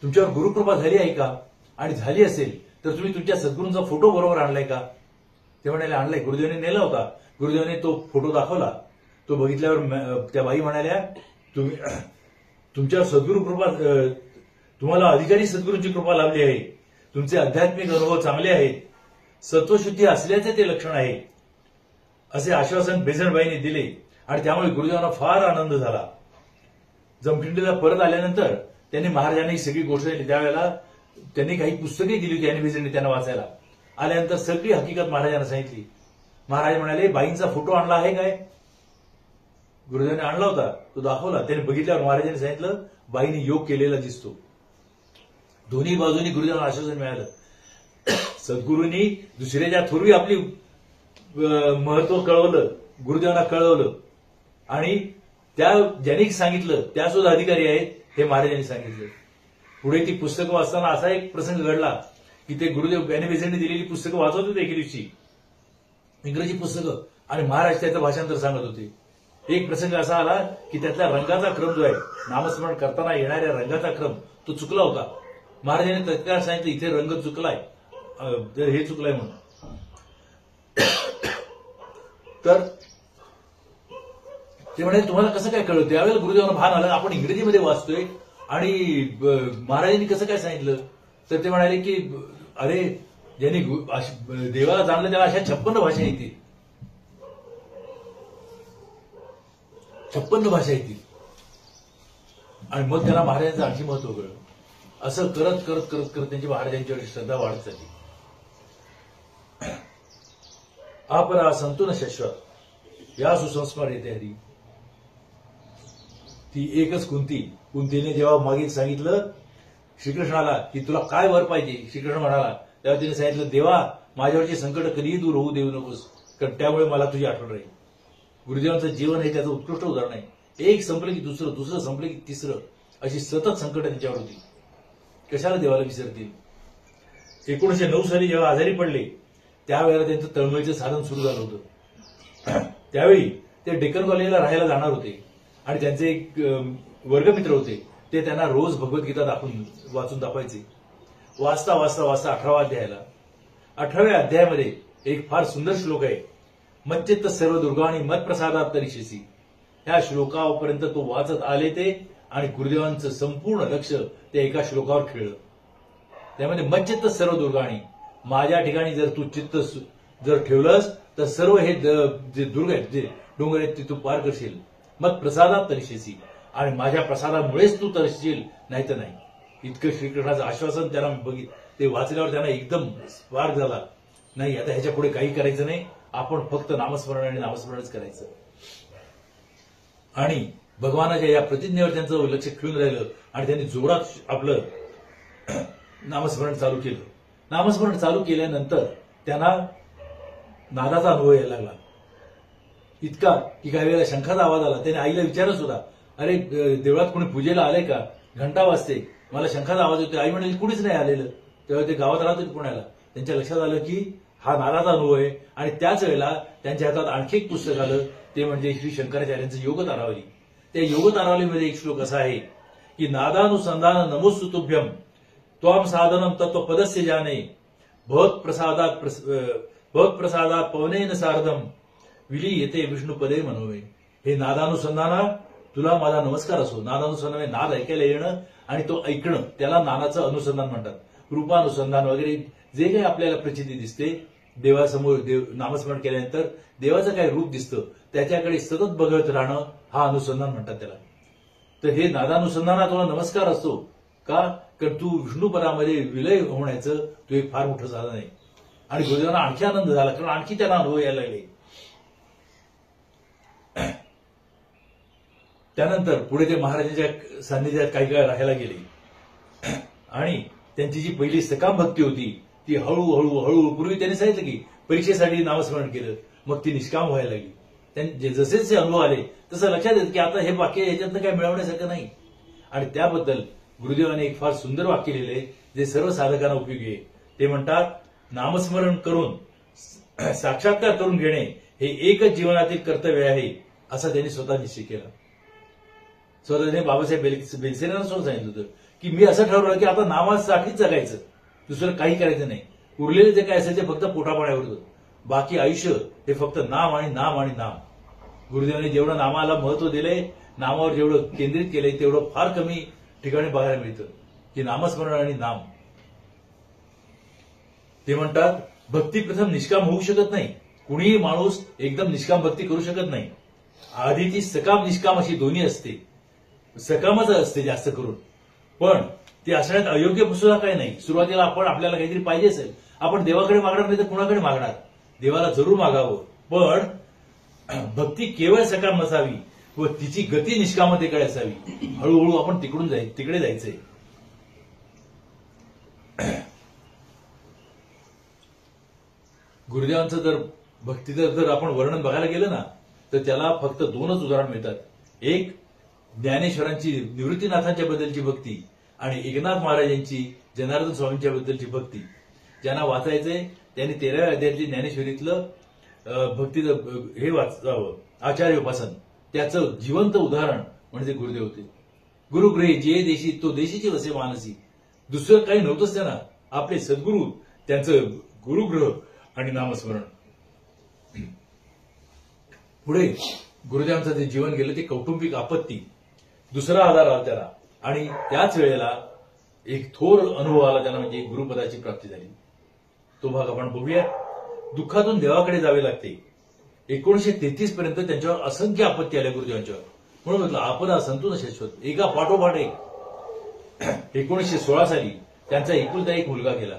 तुमच्यावर गुरुकृपा झाली आहे का, आणि झाली असेल तर तुम्ही तुमच्या सद्गुरूंचा फोटो बरोबर आणलाय का. ते म्हणाले, आणलाय. गुरुदेवांनी नेला होता. गुरुदेवांनी तो फोटो दाखवला. तो बघितल्यावर त्या बाई म्हणाल्या, तुमच्यावर सद्गुरू कृपा, तुम्हाला अधिकारी सद्गुरूंची कृपा लाभली आहे. तुमचे आध्यात्मिक अनुभव चांगले आहेत, सत्वशुद्धी असल्याचे ते लक्षण आहे, असे आश्वासन बेझंटबाईंनी दिले. आणि त्यामुळे गुरुदेवांना फार आनंद झाला. जमखंडीला परत आल्यानंतर त्यांनी महाराजांनी ही सगळी गोष्ट दिली. त्यावेळेला त्यांनी काही पुस्तके दिली होती अॅनी बेझंटने त्यांना वाचायला. आल्यानंतर सगळी हकीकत महाराजांना सांगितली. महाराज म्हणाले, बाईंचा फोटो आणला आहे काय. गुरुदेवांनी आणला होता, तो दाखवला. त्याने बघितल्यावर महाराजांनी सांगितलं, बाईंनी योग केलेला दिसतो. दोन्ही बाजूनी गुरुदेवांना आश्वासन मिळालं. सद्गुरूंनी दुसऱ्याच्या थोरवी आपली महत्व कळवलं, गुरुदेवांना कळवलं. आणि त्या ज्यांनी सांगितलं त्या सुद्धा अधिकारी आहेत हे महाराजांनी सांगितलं. पुढे ती पुस्तकं वाचताना असा एक प्रसंग घडला की ते गुरुदेव बॅनी बेसेंटने दिलेली पुस्तकं वाचवत होते एके दिवशी, इंग्रजी पुस्तकं, आणि महाराज त्याचं भाषांतर सांगत होते. एक प्रसंग असा आला की त्यातल्या रंगाचा क्रम जो आहे, नामस्मरण करताना येणाऱ्या रंगाचा क्रम तो चुकला होता. महाराजांनी तत्काळ सांगितलं इथे रंग चुकलाय, तर हे चुकलाय म्हणून. तर ते म्हणाले तुम्हाला कसं काय कळलं? त्यावेळेला गुरुदेवांना भान आलं आपण इंग्रजीमध्ये वाचतोय आणि महाराजांनी कसं काय सांगितलं? तर ते म्हणाले की अरे ज्यांनी देवाला जाणलं त्याला अशा 56 भाषा येतील, 56 भाषा येतील. आणि मग त्याला महाराजांचं आणखी महत्व कळलं. असं करत करत करत करत त्यांची महाराजांच्यावर श्रद्धा वाढत चालली. अपरा संतुन शाश्वत या सुसंस्कार येते हरी. ती एकच कुंतीने जेव्हा मागे सांगितलं श्रीकृष्णाला की तुला काय वर पाहिजे, श्रीकृष्ण म्हणाला तेव्हा तिने सांगितलं देवा माझ्यावरची संकट कधीही दूर होऊ देऊ नकोस, कारण त्यामुळे मला तुझी आठवण राहील. गुरुदेवांचं जीवन हे त्याचं उत्कृष्ट उदाहरण आहे. एक संपलं की दुसरं, दुसरं संपलं की तिसरं, अशी सतत संकट त्यांच्यावर होती. कशाला देवाला विसरतील? 1909 साली जेव्हा आजारी पडले त्यावेळेला त्यांचं तळमळीचं साधन सुरू झालं होतं. त्यावेळी ते डेक्कन कॉलेजला राहायला जाणार होते आणि त्यांचे एक वर्गमित्र होते, ते त्यांना रोज भगवद्गीता वाचून दाखवायचे. वाचता वाचता वाचता 18वा अध्याय आला. 18व्या अध्यायामध्ये एक फार सुंदर श्लोक आहे, मच्चित्त सर्व दुर्गाणी मत्प्रसादात तरीशेसी. ह्या श्लोकापर्यंत तो वाचत आले ते, आणि गुरुदेवांचं संपूर्ण लक्ष त्या एका श्लोकावर खेळलं. त्यामध्ये मच्चित्त सर्व दुर्गाणी, माझ्या ठिकाणी जर तू चित्त जर ठेवलंस तर सर्व हे जे दुर्ग आहेत, जे डोंगर आहेत ते तू पार करशील. मग प्रसादात तरीशेसी, आणि माझ्या प्रसादामुळेच तू तरशील, नाही तर नाही. इतकं श्रीकृष्णाचं आश्वासन त्यांना ते वाचल्यावर त्यांना एकदम स्पार्क झाला. नाही आता ह्याच्या पुढे काही करायचं नाही, आपण फक्त नामस्मरण आणि नामस्मरणच करायचं. आणि भगवानाच्या या प्रतिज्ञेवर त्यांचं लक्ष खिळून राहिलं आणि त्यांनी जोरात आपलं नामस्मरण चालू केलं. नामस्मरण चालू केल्यानंतर त्यांना नादाचा अनुभव यायला लागला. इतका की काही वेळेला शंखाचा आवाज आला. त्याने आईला विचारत होता, अरे देवळात कोणी पूजेला आले का? घंटा वाजते, मला शंखाचा आवाज येतो. आई म्हणाली कुणीच नाही आलेलं. तेव्हा ते गावात राहत होते पुण्याला. त्यांच्या लक्षात आलं की हा नादाचा अनुभव आहे. आणि त्याच वेळेला त्यांच्या हातात आणखी एक पुस्तक आलं, ते म्हणजे श्री शंकराचार्यांचं योग तारावली. त्या योग तारावलीमध्ये एक श्लोक असा आहे की नादानुसंधान नमोस्तु तुभ्यम त्वाम साधनम तत्व पदस्य जाने भवत्प्रसादात पवनेन सार्धम विली येते विष्णुपदे मनोवे. हे नादानुसंधाना तुला माझा नमस्कार असो. नादानुसंधान नाद ऐकायला येणं आणि तो ऐकणं, त्याला नादाचं अनुसंधान म्हणतात. रूपानुसंधान वगैरे जे काही आपल्याला प्रचिती दिसते देवासमोर, नामस्मरण केल्यानंतर देवाचं काही रूप दिसतं त्याच्याकडे सतत बघत राहणं, हा अनुसंधान म्हणतात त्याला. तर हे नादानुसंधाना तुला नमस्कार असतो का? कारण तू विष्णुपदामध्ये विलय होण्याचं तू एक फार मोठं साधन आहे. आणि गुरुदेवांना आणखी आनंद झाला, कारण आणखी त्यांना अनुभव यायला लागले. त्यानंतर पुढे ते महाराजांच्या सान्निध्यात काही काळ राहायला गेले आणि त्यांची जी पहिली सकाम भक्ती होती ती हळूहळू पूर्वी त्यांनी सांगितलं की परीक्षेसाठी नामस्मरण केलं, मग ती निष्काम व्हायला लागली. त्यांचे जसे जसे अनुभव आले तसं लक्षात येतं की आता हे वाक्य याच्यातनं काही मिळवण्यासारखं नाही. आणि त्याबद्दल गुरुदेवाने एक फार सुंदर वाक्य लिहिले जे सर्व साधकांना उपयोगी आहे. ते म्हणतात, नामस्मरण करून साक्षात्कार करून घेणे हे एकच जीवनातील कर्तव्य आहे, असा त्यांनी स्वतः निश्चय केला. स्वतःने बाबासाहेब बेलसेरांना सुद्धा सांगितलं होतं की मी असं ठरवलं की आता नामासाठीच जगायचं, दुसरं काही करायचं नाही. उरलेले जे काय असेल ते फक्त पोटापाण्यावर होतं, बाकी आयुष्य हे फक्त नाम आणि नाम आणि नाम. गुरुदेवांनी जेवढं नामाला महत्व दिलंय, नामावर जेवढं केंद्रित केलंय तेवढं फार कमी ठिकाणी बघायला मिळतं की नामस्मरण आणि नाम. ते म्हणतात भक्ती प्रथम निष्काम होऊ शकत नाही. कुणीही माणूस एकदम निष्काम भक्ती करू शकत नाही. आधी ती सकाम निष्काम अशी दोन्ही असते. सकामच असते जास्त करून, पण ते असण्यात अयोग्य सुद्धा काही नाही. सुरुवातीला आपल्याला काहीतरी पाहिजे असेल, आपण देवाकडे मागणार नाही तर कुणाकडे मागणार? देवाला जरूर मागावं, पण भक्ती केवळ सकाम नसावी व तिची गती निष्कामतेकडे असावी. हळूहळू आपण तिकडे जायचंय. गुरुदेवांचं जर भक्तीचं जर आपण वर्णन बघायला गेलं ना तर त्याला फक्त 2च उदाहरण मिळतात. एक ज्ञानेश्वरांची निवृत्तीनाथांच्या बद्दलची भक्ती आणि एकनाथ महाराजांची जनार्दन स्वामींच्या बद्दलची भक्ती. ज्यांना वाचायचंय त्यांनी 13व्या अध्यायातली ज्ञानेश्वरीतलं भक्तीचं हे वाचावं, आचार्य उपासन, त्याचं जिवंत उदाहरण म्हणजे गुरुदेव होते. गुरुगृहे जे देशी तो देशीची वसे मानसी. दुसरं काही नव्हतंच त्यांना. आपले सद्गुरू, त्यांचं गुरुगृह आणि नामस्मरण. पुढे गुरुदेवांचं जे जीवन गेलं ते कौटुंबिक आपत्ती, दुसरा आधार आला त्याला. आणि त्याच वेळेला एक थोर अनुभव आला त्यांना, म्हणजे गुरुपदाची प्राप्ती झाली. तो भाग आपण बघूया. दुःखातून देवाकडे जावे लागते. 1933 पर्यंत त्यांच्यावर असंख्य आपत्ती आल्या गुरुदेवांच्यावर. म्हणून म्हटलं आपदा संतून शाश्वत, एका पाठोपाठ एक. 1916 साली त्यांचा एकुलता एक मुलगा गेला.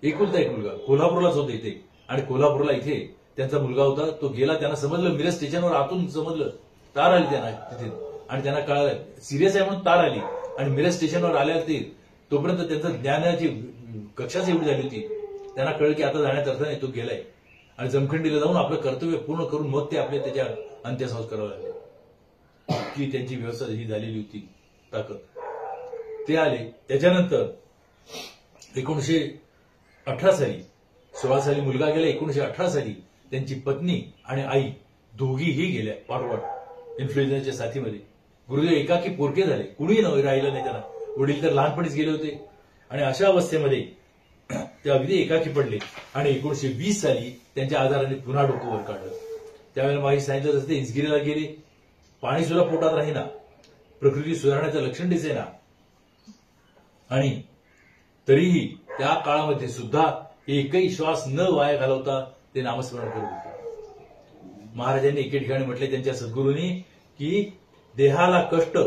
एकुलता एक मुलगा कोल्हापूरलाच होता इथे. आणि कोल्हापूरला इथे त्यांचा मुलगा होता, तो गेला. त्यांना समजलं, मिरज स्टेशनवर आतून समजलं, तार आली त्यांना तिथे. आणि त्यांना कळालं सिरियस आहे म्हणून तार आली. आणि मिरज स्टेशनवर आल्या ते तोपर्यंत त्यांचं ज्ञानाची कक्षाच एवढी झाली होती. त्यांना कळलं की आता जाण्यात अर्थ नाही, तो गेलाय. आणि जमखंडीला जाऊन आपलं कर्तव्य पूर्ण करून मग ते आपले त्याच्या अंत्यसंस्कार लागले. की त्यांची व्यवस्था ही झालेली होती, ताकद. ते आले. त्याच्यानंतर 1918 साली, 16 साली मुलगा गेला. 1918 साली त्यांची पत्नी आणि आई दोघीही गेल्या पाठोपाठ इन्फ्लुएन्झाच्या साथीमध्ये. गुरुदेव एकाकी पोरके झाले. कुणीही राहिलं नाही त्यांना. वडील तर लहानपणीच गेले होते. आणि अशा अवस्थेमध्ये ते अगदी एकाकी पडले. आणि 1920 साली त्यांच्या आजाराने पुन्हा डोकं वर काढलं. त्यावेळेला माही सांगितलं तसं ते इंचगिरीला गेले. पाणी सुद्धा पोटात राहीना, प्रकृती सुधारण्याचं लक्षण दिसेना. आणि तरीही त्या काळामध्ये सुद्धा एकही श्वास न वाया घालवता ते नामस्मरण करत होते. महाराजांनी एके ठिकाणी म्हटले त्यांच्या सद्गुरूंनी की देहाला कष्ट,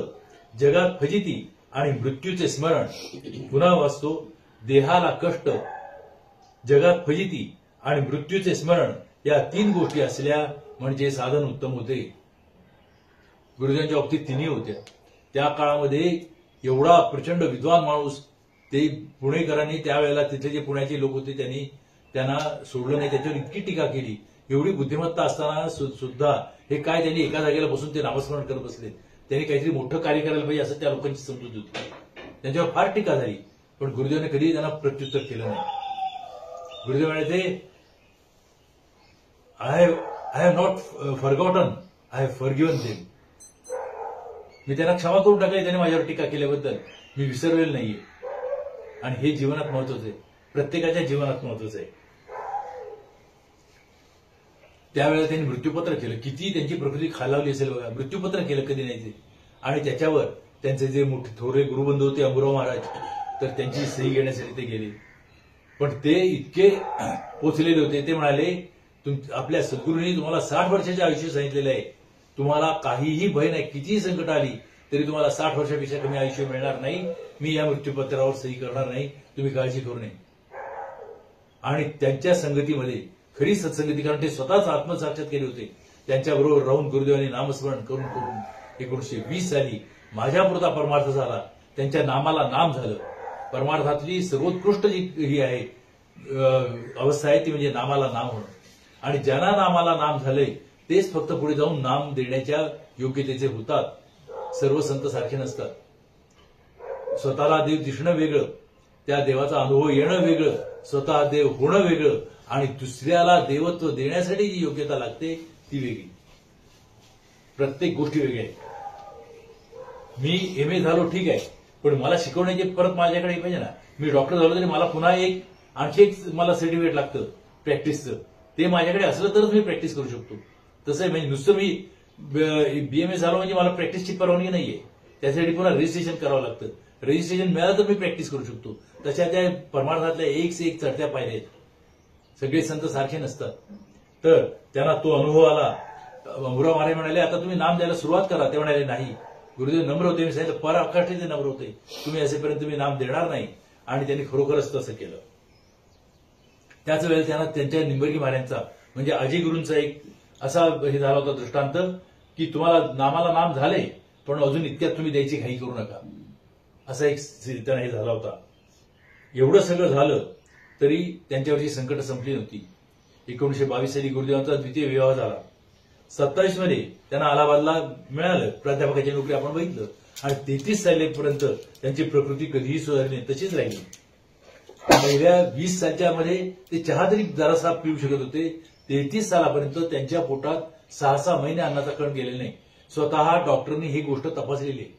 जगात फजिती आणि मृत्यूचे स्मरण. पुन्हा वाचतो, देहाला कष्ट, जगात फजिती आणि मृत्यूचे स्मरण या 3 गोष्टी असल्या म्हणजे साधन उत्तम होते. गुरुदेवांच्या बाबतीत तिन्ही होत्या. त्या काळामध्ये एवढा प्रचंड विद्वान माणूस, ते पुणेकरांनी त्यावेळेला तिथले जे पुण्याचे लोक होते त्यांना सोडलं नाही. त्याच्यावर इतकी टीका केली. एवढी बुद्धिमत्ता असताना सुद्धा हे काय त्यांनी एका जागेला बसून ते नामस्मरण करत बसले. त्यांनी काहीतरी मोठं कार्य करायला पाहिजे असं त्या लोकांची समजूत होती. त्यांच्यावर फार टीका झाली. पण गुरुदेवाने कधीही त्यांना प्रत्युत्तर केलं नाही. गुरुदेव म्हणाले, I have not forgotten, I have forgiven them. मी त्यांना क्षमा करून टाकले त्यांनी माझ्यावर टीका केल्याबद्दल. मी विसरलेलं नाहीये. आणि हे जीवनात महत्वाचं आहे, प्रत्येकाच्या जीवनात महत्वाचं आहे. त्यावेळेला त्यांनी मृत्यूपत्र केलं. किती त्यांची प्रकृती खालावली असेल बघा. मृत्यूपत्र केलं कधी नाही ते. आणि त्याच्यावर त्यांचे जे मोठे थोरे गुरुबंधू होते अंबुराव महाराज, तर त्यांची सही घेण्यासाठी ते गेले. पण ते इतके पोचलेले होते, ते म्हणाले आपल्या सद्गुरूंनी तुम्हाला 60 वर्षाचे आयुष्य सांगितलेलं आहे. तुम्हाला काहीही भय नाही, कितीही संकट आली तरी तुम्हाला 60 वर्षापेक्षा कमी आयुष्य मिळणार नाही. मी या मृत्यूपत्रावर सही करणार नाही, तुम्ही काळजी करू नये. आणि त्यांच्या संगतीमध्ये खरी सत्संगती, कारण ते स्वतःच आत्मसाक्षात केले होते. त्यांच्याबरोबर राहून गुरुदेवांनी नामस्मरण करून 1920 साली माझ्यापुरता परमार्थ झाला. त्यांच्या नामाला नाम झालं. परमार्थातली सर्वोत्कृष्ट जी ही आहे अवस्था आहे ती म्हणजे नामाला नाम होणं. आणि ज्यांना नामाला नाम झालंय तेच फक्त पुढे जाऊन नाम देण्याच्या योग्यतेचे होतात. सर्व संत सारखे नसतात. स्वतःला देव दिसणं वेगळं, त्या देवाचा अनुभव येणं वेगळं, स्वतः देव होणं वेगळं, आणि दुसऱ्याला देवत्व देण्यासाठी जी योग्यता लागते ती वेगळी. प्रत्येक गोष्टी वेगळ्या आहेत. मी MA झालो ठीक आहे, पण मला शिकवण्याचे परत माझ्याकडे पाहिजे ना. मी डॉक्टर झालो तरी मला पुन्हा आणखी एक मला सर्टिफिकेट लागतं प्रॅक्टिसचं. ते माझ्याकडे असलं तरच मी प्रॅक्टिस करू शकतो. तसं आहे. म्हणजे नुसतं मी BMA झालो म्हणजे मला प्रॅक्टिसची परवानगी नाहीये. त्यासाठी पुन्हा रजिस्ट्रेशन करावं लागतं. रजिस्ट्रेशन मिळालं तर मी प्रॅक्टिस करू शकतो. तशा त्या परमार्थातल्या एक से एक चढत्या पायऱ्या आहेत. सगळे संत सारखे नसतात. तर त्यांना तो अनुभव आला. अंबुराव महाराज म्हणाले आता तुम्ही नाम द्यायला सुरुवात करा. ते म्हणाले नाही. गुरुदेव नम्र होते. मी सांगितलं पराकाष्ठेचे नम्र होते. तुम्ही असेपर्यंत मी नाम देणार नाही. आणि त्यांनी खरोखरच तसं केलं. त्याच वेळेला त्यांना त्यांच्या निंबर्गी महाराजांचा म्हणजे अजय गुरूंचा एक असा हे झाला होता दृष्टांत की तुम्हाला नामाला नाम झाले पण अजून इतक्यात तुम्ही द्यायची घाई करू नका. असा एक त्यांना हे झाला होता. एवढं सगळं झालं तरी त्यांच्यावरची संकट संपली नव्हती. 1922 साली गुरुदेवांचा द्वितीय विवाह झाला. 27 मध्ये त्यांना अलाहाबादला मिळालं प्राध्यापकाची नोकरी आपण बघितलं. आणि 33 सालीपर्यंत त्यांची प्रकृती कधीही सुधारली नाही, तशीच राहिली. पहिल्या 20 सालच्या मध्ये ते चहा तरी जरासा पिऊ शकत होते. 33 सालापर्यंत त्यांच्या पोटात 6 महिने अन्नाचा कण गेलेला नाही. स्वतः डॉक्टरनी ही गोष्ट तपासलेली आहे.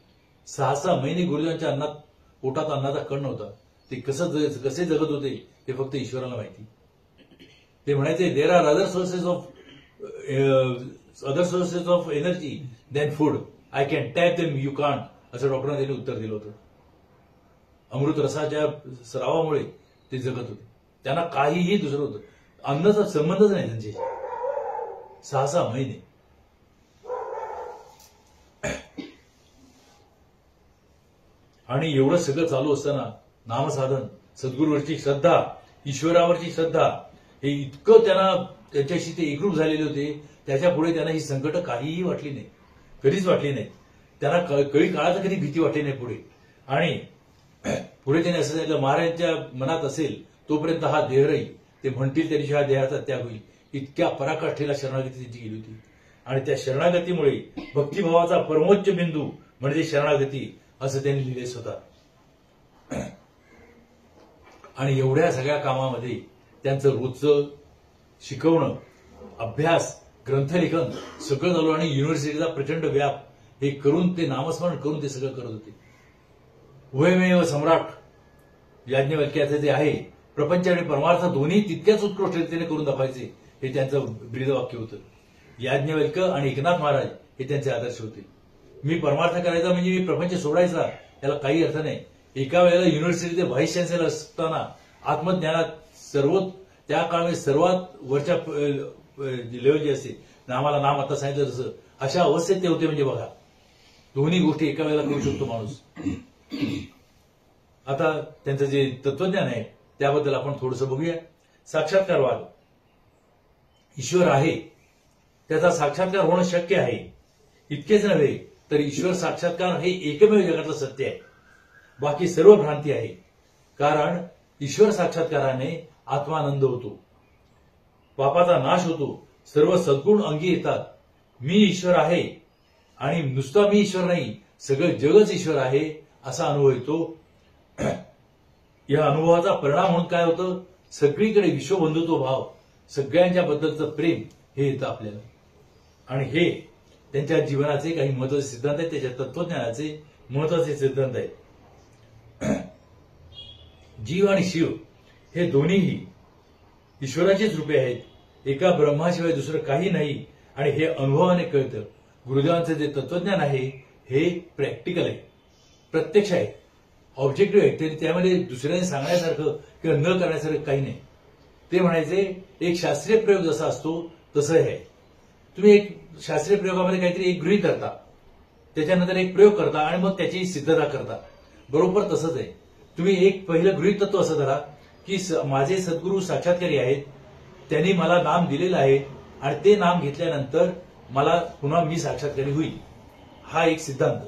6 महिने गुरुदेवांच्या पोटात अन्नाचा कण नव्हता. ते कसे जगत होते ते फक्त ईश्वराला माहिती. ते म्हणायचे there are other sources of energy than food. I can tap them, you can't, असं डॉक्टरांनी त्यांनी उत्तर दिलं होतं. अमृत रसाच्या स्रावामुळे ते जगत होते. त्यांना काहीही दुसरं होतं, अन्नाचा संबंधच नाही त्यांच्याशी. 6 महिने. आणि एवढं सगळं चालू असताना नामसाधन, सद्गुरूवरची श्रद्धा, ईश्वरावरची श्रद्धा, हे इतकं त्यांच्याशी ते एकरूप झालेले होते. त्याच्या पुढे त्यांना ही संकट काहीही वाटली नाही, कधीच वाटली नाही. त्यांना कळी काळात कधी भीती वाटली नाही पुढे. आणि पुढे त्यांनी असं सांगितलं, महाराजांच्या मनात असेल तोपर्यंत हा देह राहील, ते म्हणतील त्या दिवशी हा देहाचा त्याग होईल. इतक्या पराकाष्ठेला शरणागती त्यांची गेली होती. आणि त्या शरणागतीमुळे भक्तिभावाचा परमोच्च बिंदू म्हणजे शरणागती असं त्यांनी लिहिले स्वतः. आणि एवढ्या सगळ्या कामामध्ये त्यांचं रोजचं शिकवणं, अभ्यास, ग्रंथलेखन सगळं चालू. आणि युनिव्हर्सिटीचा प्रचंड व्याप हे करून, ते नामस्मरण करून ते सगळं करत होते. उभयमेव सम्राट याज्ञवल्क्याचे जे आहे, प्रपंच आणि परमार्थ दोन्ही तितक्याच उत्कृष्ट रीतीने करून दाखवायचे, हे त्यांचं ब्रीदवाक्य होतं. याज्ञवल्क्य आणि एकनाथ महाराज हे त्यांचे आदर्श होते. मी परमार्थ करायचा म्हणजे मी प्रपंच सोडायचा, याला काही अर्थ नाही. एका वेळेला युनिव्हर्सिटीचे व्हाईस चान्सलर असताना आत्मज्ञानात त्या काळामध्ये सर्वात वरच्या लेवलची असते, आम्हाला नाम आता सांगितलं तसं, अशा अवस्थेत ते होते. म्हणजे बघा, दोन्ही गोष्टी एका वेळेला करू शकतो माणूस. आता त्यांचं जे तत्वज्ञान आहे त्याबद्दल आपण थोडंसं बघूया. साक्षात्कारवाद. ईश्वर आहे, त्याचा साक्षात्कार होणं शक्य आहे. इतकेच नव्हे तर ईश्वर साक्षात्कार हे एकमेव जगातलं सत्य आहे, बाकी सर्व भ्रांती आहे. कारण ईश्वर साक्षात्काराने आत्मानंद होतो, पापाचा नाश होतो, सर्व सद्गुण अंगी येतात. मी ईश्वर आहे आणि नुसता मी ईश्वर नाही, सगळं जगच ईश्वर आहे असा अनुभव येतो. या अनुभवाचा परिणाम म्हणून काय होतं, सगळीकडे विश्वबंधुत्व भाव, सगळ्यांच्या बद्दलचं प्रेम हे येतं आपल्याला. आणि हे त्यांच्या जीवनाचे काही महत्वाचे सिद्धांत आहेत, त्याच्या तत्वज्ञानाचे महत्वाचे सिद्धांत आहेत. जीव आणि शिव हे दोन्हीही ईश्वराचीच रूपे आहेत. एका ब्रह्माशिवाय दुसरं काही नाही. आणि हे अनुभवाने कळतं. गुरुदेवांचं जे तत्वज्ञान आहे हे प्रॅक्टिकल आहे, प्रत्यक्ष आहे, ऑब्जेक्टिव्ह आहे. तरी त्यामध्ये दुसऱ्याने सांगण्यासारखं किंवा न करण्यासारखं काही नाही. ते म्हणायचे एक शास्त्रीय प्रयोग जसा असतो तसं हे आहे. तुम्ही एक शास्त्रीय प्रयोगामध्ये काहीतरी एक गृहीत धरता, त्याच्यानंतर एक प्रयोग करता आणि मग त्याची सिद्धता करता. बरोबर तसंच आहे. तुम्ही एक पहिलं गृहीत तत्व असं धरा की माझे सद्गुरू साक्षात्कारी आहेत, त्यांनी मला नाम दिलेलं आहे आणि ते नाम घेतल्यानंतर मला पुन्हा मी साक्षात्कारी होईल. हा एक सिद्धांत.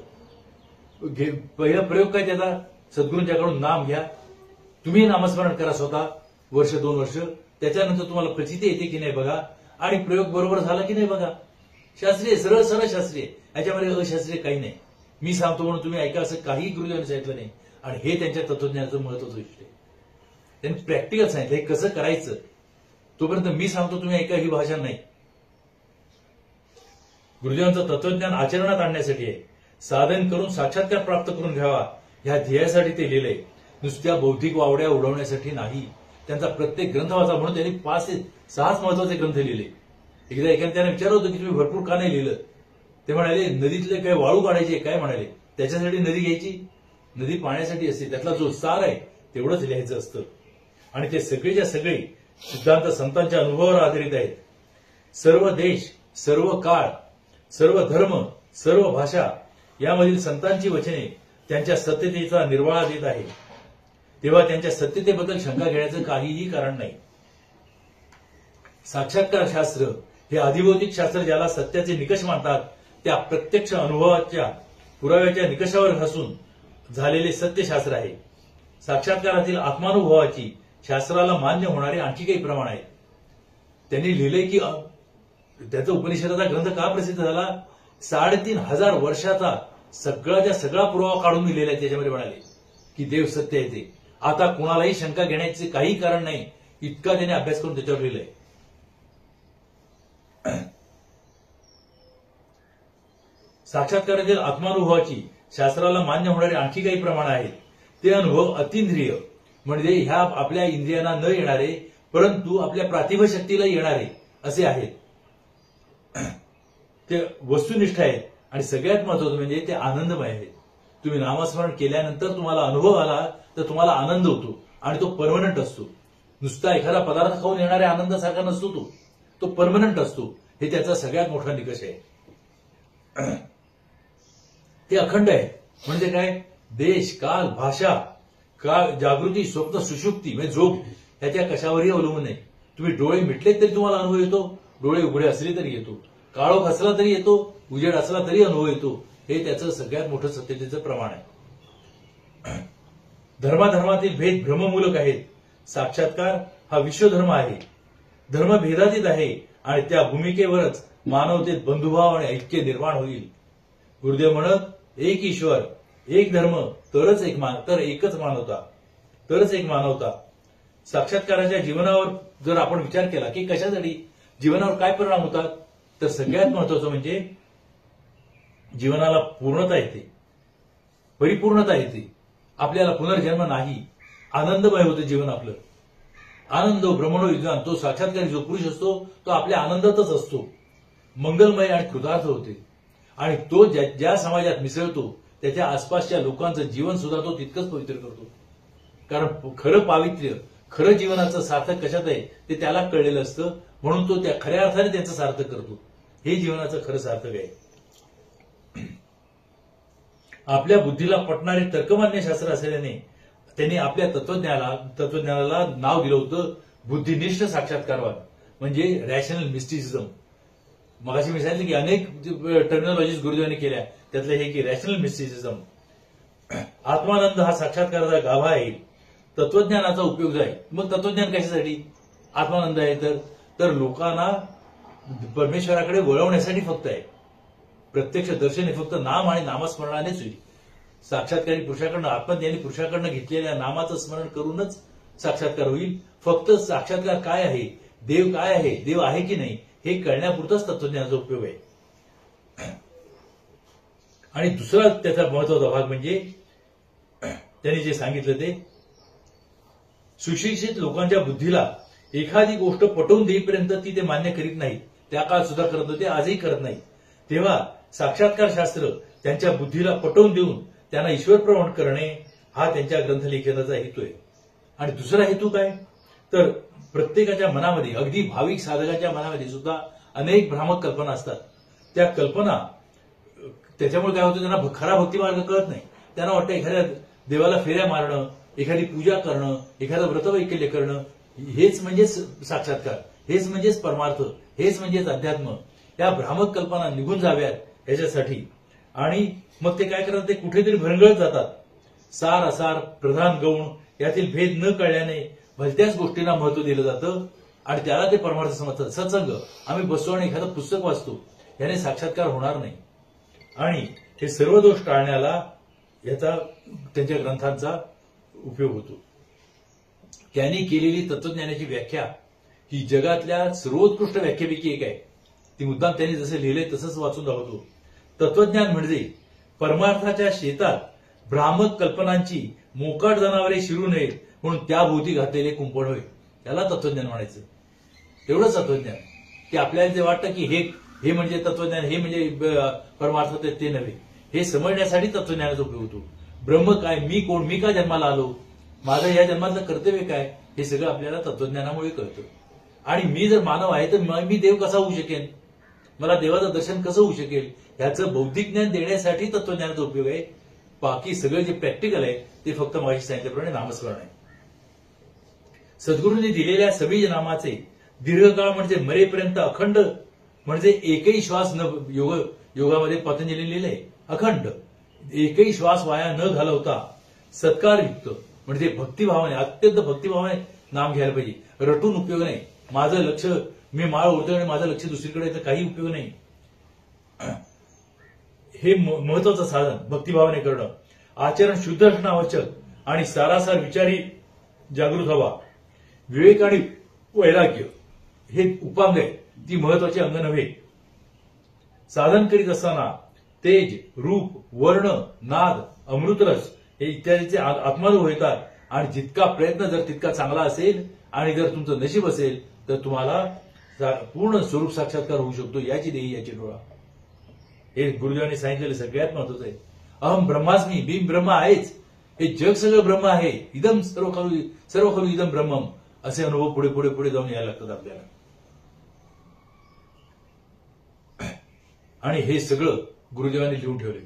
पहिला प्रयोग काय त्याचा, सद्गुरूंच्याकडून नाम घ्या, तुम्ही नामस्मरण करा स्वतः 1-2 वर्ष, त्याच्यानंतर तुम्हाला प्रचिती येते की नाही बघा, आणि प्रयोग बरोबर झाला की नाही बघा. शास्त्रीय, सरळ सरळ शास्त्रीय, याच्यामध्ये अशास्त्रीय काही नाही. मी सांगतो म्हणून तुम्ही ऐका असं काही गुरुदेवांनी सांगितलं नाही. आणि हे त्यांच्या तत्वज्ञानाचं महत्वाचं विषय. त्यांनी प्रॅक्टिकल सांगितलं हे कसं करायचं. तोपर्यंत मी सांगतो तुम्ही ऐका ही भाषा नाही. गुरुदेवांचं तत्वज्ञान आचरणात आणण्यासाठी आहे. साधन करून साक्षात्कार प्राप्त करून घ्यावा ह्या ध्येयासाठी ते लिहिलंय, नुसत्या बौद्धिक वावड्या उडवण्यासाठी नाही. त्यांचा प्रत्येक ग्रंथ वाचा म्हणून त्यांनी 5 ते 6 महत्वाचे ग्रंथ लिहिले. एकदा एकाने त्याने विचारलं होतं की तुम्ही भरपूर का नाही लिहिलं. ते म्हणाले नदीतले काय वाळू काढायचे काय म्हणाले. त्याच्यासाठी नदी घ्यायची, नदी पाण्यासाठी असते, त्यातला जो सार आहे तेवढंच लिहायचं असतं. आणि ते सगळेच्या सगळे सिद्धांत संतांच्या अनुभवावर आधारित आहेत. सर्व देश, सर्व काळ, सर्व धर्म, सर्व भाषा यामधील संतांची वचने त्यांच्या सत्यतेचा निर्वाळा देत आहे. तेव्हा त्यांच्या सत्यतेबद्दल शंका घेण्याचं काहीही कारण नाही. साक्षात्कार शास्त्र हे अधिभौतिक शास्त्र ज्याला सत्याचे निकष मानतात, त्या प्रत्यक्ष अनुभवाच्या पुराव्याच्या निकषावर घासून झालेले सत्यशास्त्र आहे. साक्षात्कारातील आत्मानुभवाची शास्त्राला मान्य होणारे आणखी काही प्रमाण आहेत. त्यांनी लिहिले की त्याचा उपनिषदाचा ग्रंथ का प्रसिद्ध झाला, 3500 वर्षाचा सगळा पुरावा काढून दिलेला आहे. त्याच्यामध्ये म्हणाले की देव सत्य आहे ते, आता कुणालाही शंका घेण्याचे काही कारण नाही, इतका त्याने अभ्यास करून त्याच्यावर लिहिलंय. साक्षात्कारातील आत्मानुभवाची शास्त्राला मान्य होणारे आणखी काही प्रमाण आहेत. ते अनुभव अतिंद्रिय म्हणजे ह्या आपल्या इंद्रियांना न येणारे परंतु आपल्या प्रातिभशक्तीला येणारे असे आहेत. ते वस्तुनिष्ठ आहेत आणि सगळ्यात महत्वाचं म्हणजे ते आनंदमय आहेत. तुम्ही नामस्मरण केल्यानंतर तुम्हाला अनुभव आला तर तुम्हाला आनंद होतो आणि तो परमनंट असतो. नुसता एखादा पदार्थ खाऊन येणाऱ्या आनंदासारखा नसतो, तो परमनंट असतो. हे त्याचा सगळ्यात मोठा निकष आहे. ते अखंड आहे. म्हणजे काय, देश काल भाषा काळ जागृती स्वप्न सुषुप्ती म्हणजे झोप ह्याच्या कशावरही अवलंबून नाही. तुम्ही डोळे मिटले तरी तुम्हाला अनुभव येतो, डोळे उघडे असले तरी येतो, काळोख असला तरी येतो, उजेड असला तरी अनुभव येतो. हे त्याचं सगळ्यात मोठं सत्यतेचं प्रमाण आहे. धर्माधर्मातील भेद भ्रममूलक आहेत. साक्षात्कार हा विश्वधर्म आहे, धर्मभेदातीत आहे आणि त्या भूमिकेवरच मानवतेत बंधुभाव आणि ऐक्य निर्माण होईल. गुरुदेव म्हणत, एक ईश्वर एक धर्म तरच एकच मानवता. साक्षात्काराच्या जीवनावर जर आपण विचार केला की कशासाठी जीवनावर काय परिणाम होतात, तर सगळ्यात महत्वाचं म्हणजे जीवनाला पूर्णता येते, परिपूर्णता येते. आपल्याला पुनर्जन्म नाही, आनंदमय होतं जीवन आपलं. आनंद ब्रह्मणो युगान, तो साक्षात्कारी जो पुरुष असतो तो आपल्या आनंदातच असतो, मंगलमय आणि कृतार्थ होते. आणि तो ज्या समाजात मिसळतो त्याच्या आसपासच्या लोकांचं जीवन सुद्धा तो तितकंच पवित्र करतो. कारण खरं पावित्र्य, खरं जीवनाचं सार्थक कशात आहे ते त्याला कळलेलं असतं, म्हणून तो त्या खऱ्या अर्थाने त्याचं सार्थक करतो. हे जीवनाचं खरं सार्थक आहे. आपल्या बुद्धीला पटणारे तर्कमान्य शास्त्र असल्याने त्यांनी आपल्या तत्वज्ञानाला नाव दिलं होतं बुद्धिनिष्ठ साक्षात्कारवाद, म्हणजे रॅशनल मिस्टिसिझम. मगाशी मी सांगितलं की अनेक टर्मिनॉलॉजीज गुरुदेवांनी केल्या, त्यातलं हे की रॅशनल मिस्टिसिझम. आत्मानंद हा साक्षात्काराचा गाभा येईल, तत्वज्ञानाचा उपयोग जाईल. मग तत्वज्ञान कशासाठी? आत्मानंद आहे तर लोकांना परमेश्वराकडे वळवण्यासाठी फक्त आहे. प्रत्यक्ष दर्शन हे फक्त नाम आणि नामस्मरणानेच होईल. साक्षात्कारी पुरुषाकडनं, आत्मज्ञानी पुरुषाकडनं घेतलेल्या नामाचं स्मरण करूनच साक्षात्कार होईल. फक्त साक्षात्कार काय आहे, देव काय आहे, देव आहे की नाही हे कळण्यापुरताच तत्वज्ञानाचा उपयोग आहे. आणि दुसरा त्याचा महत्वाचा भाग म्हणजे त्यांनी जे सांगितलं ते, सुशिक्षित लोकांच्या बुद्धीला एखादी गोष्ट पटवून देईपर्यंत ती ते मान्य करीत नाहीत. त्या काळात सुद्धा करत होते, आजही करत नाही. तेव्हा साक्षात्कार शास्त्र त्यांच्या बुद्धीला पटवून देऊन त्यांना ईश्वर प्रवण करणे हा त्यांच्या ग्रंथलेखनाचा हेतू आहे. आणि दुसरा हेतू काय, तर प्रत्येकाच्या मनामध्ये, अगदी भाविक साधकाच्या मनामध्ये सुद्धा अनेक भ्रामक कल्पना असतात. त्या कल्पना त्याच्यामुळे काय होतं, त्यांना खरा भक्तिमार्ग कळत नाही. त्यांना वाटतं एखाद्या देवाला फेऱ्या मारणं, एखादी पूजा करणं, एखादं व्रतवैकल्य करणं हेच म्हणजेच साक्षात्कार, हेच म्हणजेच परमार्थ, हेच म्हणजेच अध्यात्म. या भ्रामक कल्पना निघून जाव्यात याच्यासाठी. आणि मग ते काय करतात, ते कुठेतरी भरंगळत जातात. सार असार, प्रधान गौण यातील भेद न कळल्याने भलत्याच गोष्टींना महत्व दिलं जातं आणि त्याला ते परमार्थ समजतात. सत्संग, आम्ही बसतो आणि एखादं पुस्तक वाचतो, याने साक्षात्कार होणार नाही. आणि हे सर्व दोष टाळण्याला याचा त्यांच्या ग्रंथांचा उपयोग होतो. त्यांनी केलेली तत्वज्ञानाची व्याख्या ही जगातल्या सर्वोत्कृष्ट व्याख्येपैकी एक आहे. ती मुद्दाम त्यांनी जसं लिहिलंय तसंच वाचून दाखवतो. तत्वज्ञान म्हणजे परमार्थाच्या शेतात भ्रामक कल्पनांची मोकाट जनावरे शिरू नयेत म्हणून त्या भोवती घातलेले कुंपण होय. त्याला तत्वज्ञान म्हणायचं. एवढंच तत्वज्ञान की आपल्याला जे वाटतं की हे म्हणजे तत्वज्ञान, हे म्हणजे परमार्थ, ते नव्हे. हे समजण्यासाठी तत्वज्ञानाचा उपयोग होतो. ब्रह्म काय, मी कोण, मी का जन्माला आलो, माझं या जन्मातलं कर्तव्य काय, हे सगळं आपल्याला तत्वज्ञानामुळे कळतं. आणि मी जर मानव आहे तर मी देव कसा होऊ शकेन, मला देवाचं दर्शन कसं होऊ शकेल, ह्याचं बौद्धिक ज्ञान देण्यासाठी तत्वज्ञानाचा उपयोग आहे. बाकी सगळं जे प्रॅक्टिकल आहे ते फक्त माझी सांगितल्याप्रमाणे नामस्मरण आहे. सद्गुरूंनी दिलेल्या सबीज नामाचे दीर्घकाळ म्हणजे मरेपर्यंत अखंड म्हणजे एकही श्वास न, योगामध्ये पतंजली लिहिलंय, अखंड एकही श्वास वाया न घालवता सत्कारयुक्त म्हणजे भक्तिभावाने, अत्यंत भक्तिभावाने नाम घ्यायला पाहिजे. रटून उपयोग नाही. माझं लक्ष, मी माळ ओढतोय आणि माझं लक्ष दुसरीकडे, तर काही उपयोग नाही. हे महत्वाचं साधन भक्तिभावाने करणं. आचरण शुद्ध असणं आवश्यक. आणि सारासार विचारी जागृत व्हावा. विवेक आणि वैराग्य हे उपांग आहे, ती महत्वाची अंग नव्हे. साधन करीत असताना तेज, रूप, वर्ण, नाद, अमृतरस हे इत्यादीचे आत्मानुभव येतात. आणि जितका प्रयत्न जर तितका चांगला असेल आणि जर तुमचं नशीब असेल तर तुम्हाला पूर्ण स्वरूप साक्षात्कार होऊ शकतो. याची देही याची डोळा. हे गुरुदेवांनी सांगितलेलं सगळ्यात महत्वाचं आहे. अहम ब्रह्मास्मी, मी ब्रह्म आहेच, हे जग सगळं ब्रह्म आहे. इदम सर्व खलु इदम ब्रह्मम, असे अनुभव पुढे पुढे पुढे जाऊन यायला लागतात आपल्याला. आणि हे सगळं गुरुदेवांनी लिहून ठेवले.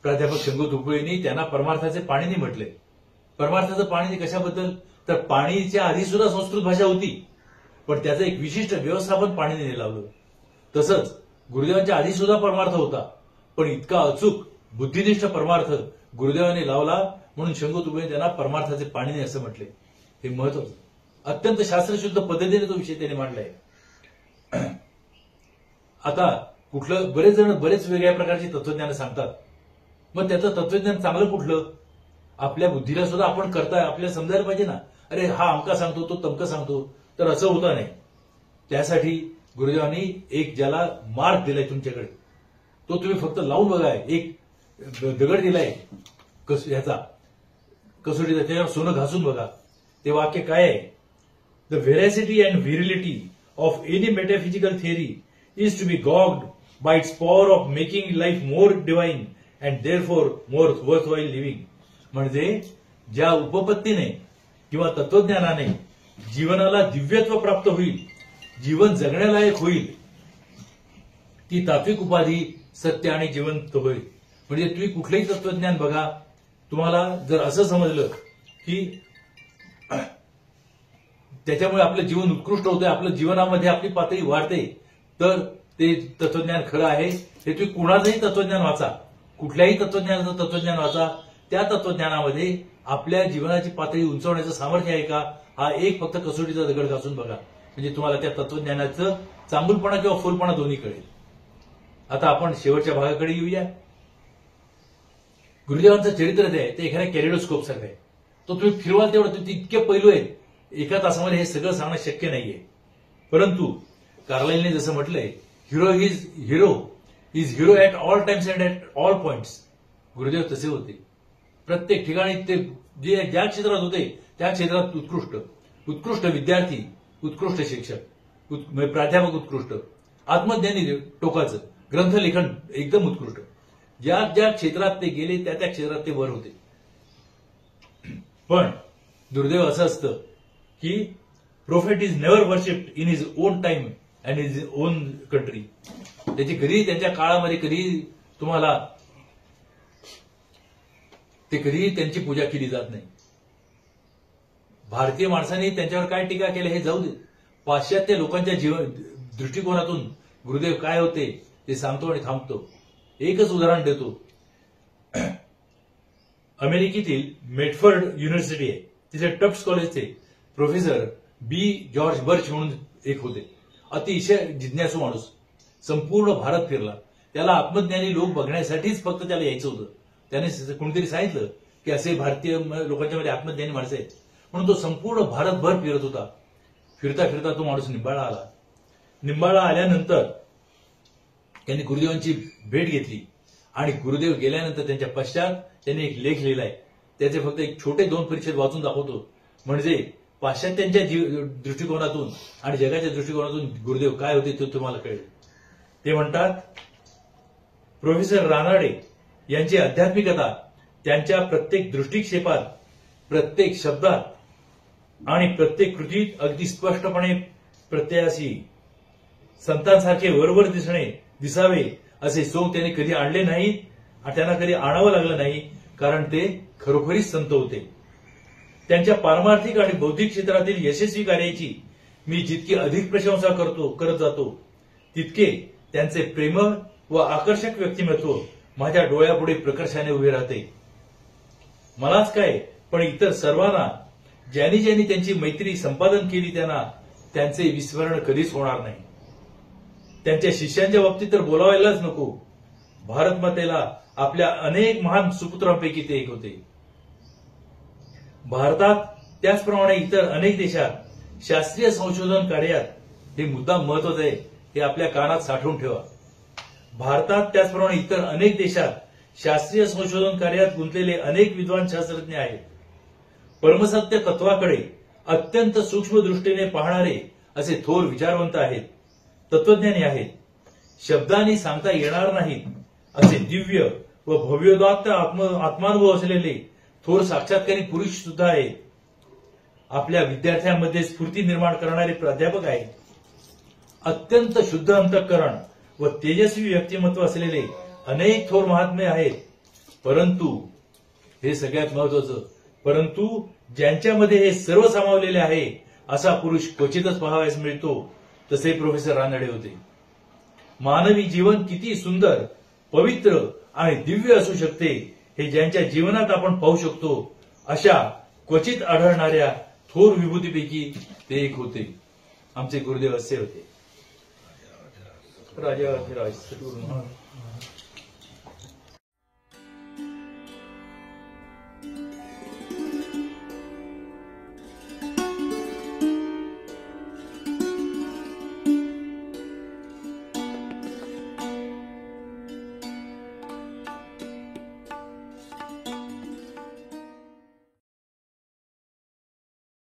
प्राध्यापक शंभू तुपळेंनी त्यांना परमार्थाचे पाणिनी म्हटले. परमार्थाचं पाणिनी कशाबद्दल, तर पाणीच्या आधी सुद्धा संस्कृत भाषा होती, पण त्याचं एक विशिष्ट व्यवस्थापन पाणिनीने लावलं. तसंच गुरुदेवांच्या आधी सुद्धा परमार्थ होता, पण इतका अचूक बुद्धिनिष्ठ परमार्थ गुरुदेवांनी लावला म्हणून शंभू तुपळे त्यांना परमार्थाचे पाणिनी असं म्हटले. हे महत्वाचं. अत्यंत शास्त्रशुद्ध पद्धतीने तो विषय त्यांनी मांडलाय. आता कुठलं, बरेच जण बरेच वेगळ्या प्रकारची तत्वज्ञान सांगतात. मग त्याचं तत्वज्ञान चांगलं कुठलं? आपल्या बुद्धीला सुद्धा आपण करताय, आपल्याला समजायला पाहिजे ना. अरे हा अमका सांगतो, तो तमका सांगतो, तर असं होतं नाही. त्यासाठी गुरुदेवांनी एक ज्याला मार्ग दिलाय तुमच्याकडे, तो तुम्ही फक्त लावून बघा. एक दगड दिलाय ह्याचा कसोटीचा, त्याच्यावर सोनं घासून बघा. ते वाक्य काय आहे? The veracity and virility of any metaphysical theory is to be gauged by its power of making life more divine and therefore more worthwhile living. म्हणजे ज्या उपपत्तीने किंवा तत्वज्ञानाने जीवनाला दिव्यत्व प्राप्त होईल, जीवन जगण्यालायक होईल, ती तात्विक उपाधी सत्य आणि जिवंत होईल. म्हणजे तुम्ही कुठलंही तत्वज्ञान बघा, तुम्हाला जर असं समजलं की त्याच्यामुळे आपलं जीवन उत्कृष्ट होतंय, आपल्या जीवनामध्ये आपली पातळी वाढते, तर ते तत्वज्ञान खरं आहे. हे तुम्ही कुणाचंही तत्वज्ञान वाचा, कुठल्याही तत्वज्ञानाचं तत्वज्ञान वाचा, त्या तत्वज्ञानामध्ये आपल्या जीवनाची पातळी उंचवण्याचं सामर्थ्य आहे का, हा एक फक्त कसोटीचा दगड घासून बघा. म्हणजे तुम्हाला त्या तत्वज्ञानाचं चांगुलपणा किंवा फुलपणा दोन्ही कळेल. आता आपण शेवटच्या भागाकडे येऊया. गुरुदेवांचं चरित्र जे आहे ते एखाद्या कॅरिडोस्कोप सारखं आहे. तो तुम्ही फिरवाल तेवढं इतके पैलू आहेत, एका तासामध्ये हे सगळं सांगणं शक्य नाहीये. परंतु कार्लाइलने जसं म्हटलंय, hero is hero at all times and at all points. Gurudev तसे होते. प्रत्येक ठिकाणी ते जे ज्या क्षेत्रात होते त्या क्षेत्रात उत्कृष्ट विद्यार्थी, उत्कृष्ट शिक्षक, प्राध्यापक उत्कृष्ट, आत्मज्ञानी टोकाचं, ग्रंथलेखन एकदम उत्कृष्ट. ज्या ज्या क्षेत्रात ते गेले त्या त्या क्षेत्रात ते वर होते. पण दुर्दैव असं असतं की prophet is never worshipped in his own time and his own country. त्याची कधीही त्यांच्या काळामध्ये कधीही तुम्हाला कधीही त्यांची पूजा केली जात नाही. भारतीय माणसांनी त्यांच्यावर काय टीका केली हे जाऊ दे. पाश्चात्य लोकांच्या दृष्टिकोनातून गुरुदेव काय होते ते सांगतो आणि थांबतो. एकच उदाहरण देतो. अमेरिकेतील मेटफर्ड युनिव्हर्सिटी आहे, तिथे टफ्ट्स कॉलेजचे प्रोफेसर बी जॉर्ज बर्च म्हणून एक होते. अतिशय जिज्ञासू माणूस. संपूर्ण भारत फिरला. त्याला आत्मज्ञानी लोक बघण्यासाठीच फक्त त्याला यायचं होतं. त्याने कोणीतरी सांगितलं की असे भारतीय लोकांच्या मध्ये आत्मज्ञानी माणसं आहेत म्हणून तो संपूर्ण भारतभर फिरत होता. फिरता फिरता तो माणूस निंबाळा आला. निंबाळा आल्यानंतर त्यांनी गुरुदेवांची भेट घेतली आणि गुरुदेव गेल्यानंतर त्यांच्या पश्चात त्यांनी एक लेख लिहिलाय. त्याचे फक्त एक छोटे 2 परिच्छेद वाचून दाखवतो. म्हणजे पाश्चात्यांच्या दृष्टिकोनातून आणि जगाच्या दृष्टिकोनातून गुरुदेव काय होते ते तुम्हाला कळेल. ते म्हणतात, प्रोफेसर रानाडे यांची आध्यात्मिकता त्यांच्या प्रत्येक दृष्टिक्षेपात, प्रत्येक शब्दात आणि प्रत्येक कृतीत अगदी स्पष्टपणे प्रत्ययासी. संतांसारखे वरवर दिसावे असे सोंग त्यांनी कधी आणले नाहीत आणि त्यांना कधी आणावं लागलं नाही, कारण ते खरोखरीच संत होते. त्यांच्या पारमार्थिक आणि बौद्धिक क्षेत्रातील यशस्वी कार्याची मी जितकी अधिक प्रशंसा करत जातो तितके त्यांचे प्रेमळ व आकर्षक व्यक्तिमत्व माझ्या डोळ्यापुढे प्रकर्षाने उभे राहते. मलाच काय पण इतर सर्वांना ज्यांनी ज्यांनी त्यांची मैत्री संपादन केली त्यांना त्यांचे विस्मरण कधीच होणार नाही. त्यांच्या शिष्यांच्या बाबतीत तर बोलावायलाच नको. भारतमातेला आपल्या अनेक महान सुपुत्रांपैकी ते एक होते. भारतात त्याचप्रमाणे इतर अनेक देशात शास्त्रीय संशोधन कार्यात हे मुद्दा महत्वाचं आहे, हे आपल्या कानात साठवून ठेवा. भारतात त्याचप्रमाणे इतर अनेक देशात शास्त्रीय संशोधन कार्यात गुंतलेले अनेक विद्वान शास्त्रज्ञ आहेत. परमसत्य तत्वाकडे अत्यंत सूक्ष्म दृष्टीने पाहणारे असे थोर विचारवंत आहेत, तत्वज्ञानी आहेत. शब्दांनी सांगता येणार नाहीत असे दिव्य व भव्योदात्त आत्मानुभव असलेले थोर साक्षात्कारी पुरुष सुद्धा आहेत. आपल्या विद्यार्थ्यांमध्ये स्फूर्ती निर्माण करणारे प्राध्यापक आहेत. अत्यंत शुद्ध अंतःकरण व तेजस्वी व्यक्तिमत्व असलेले अनेक थोर महात्मे आहेत. परंतु हे सगळ्यात महत्वाचं, परंतु ज्यांच्यामध्ये हे सर्व सामावलेले आहे असा पुरुष क्वचितच पाहावयास मिळतो, तसे प्रोफेसर रानडे होते. मानवी जीवन किती सुंदर, पवित्र आणि दिव्य असू शकते हे ज्यांच्या जीवनात आपण पाहू शकतो, अशा क्वचित आढळणाऱ्या थोर विभूतीपैकी ते एक होते. आमचे गुरुदेव असे होते. राजा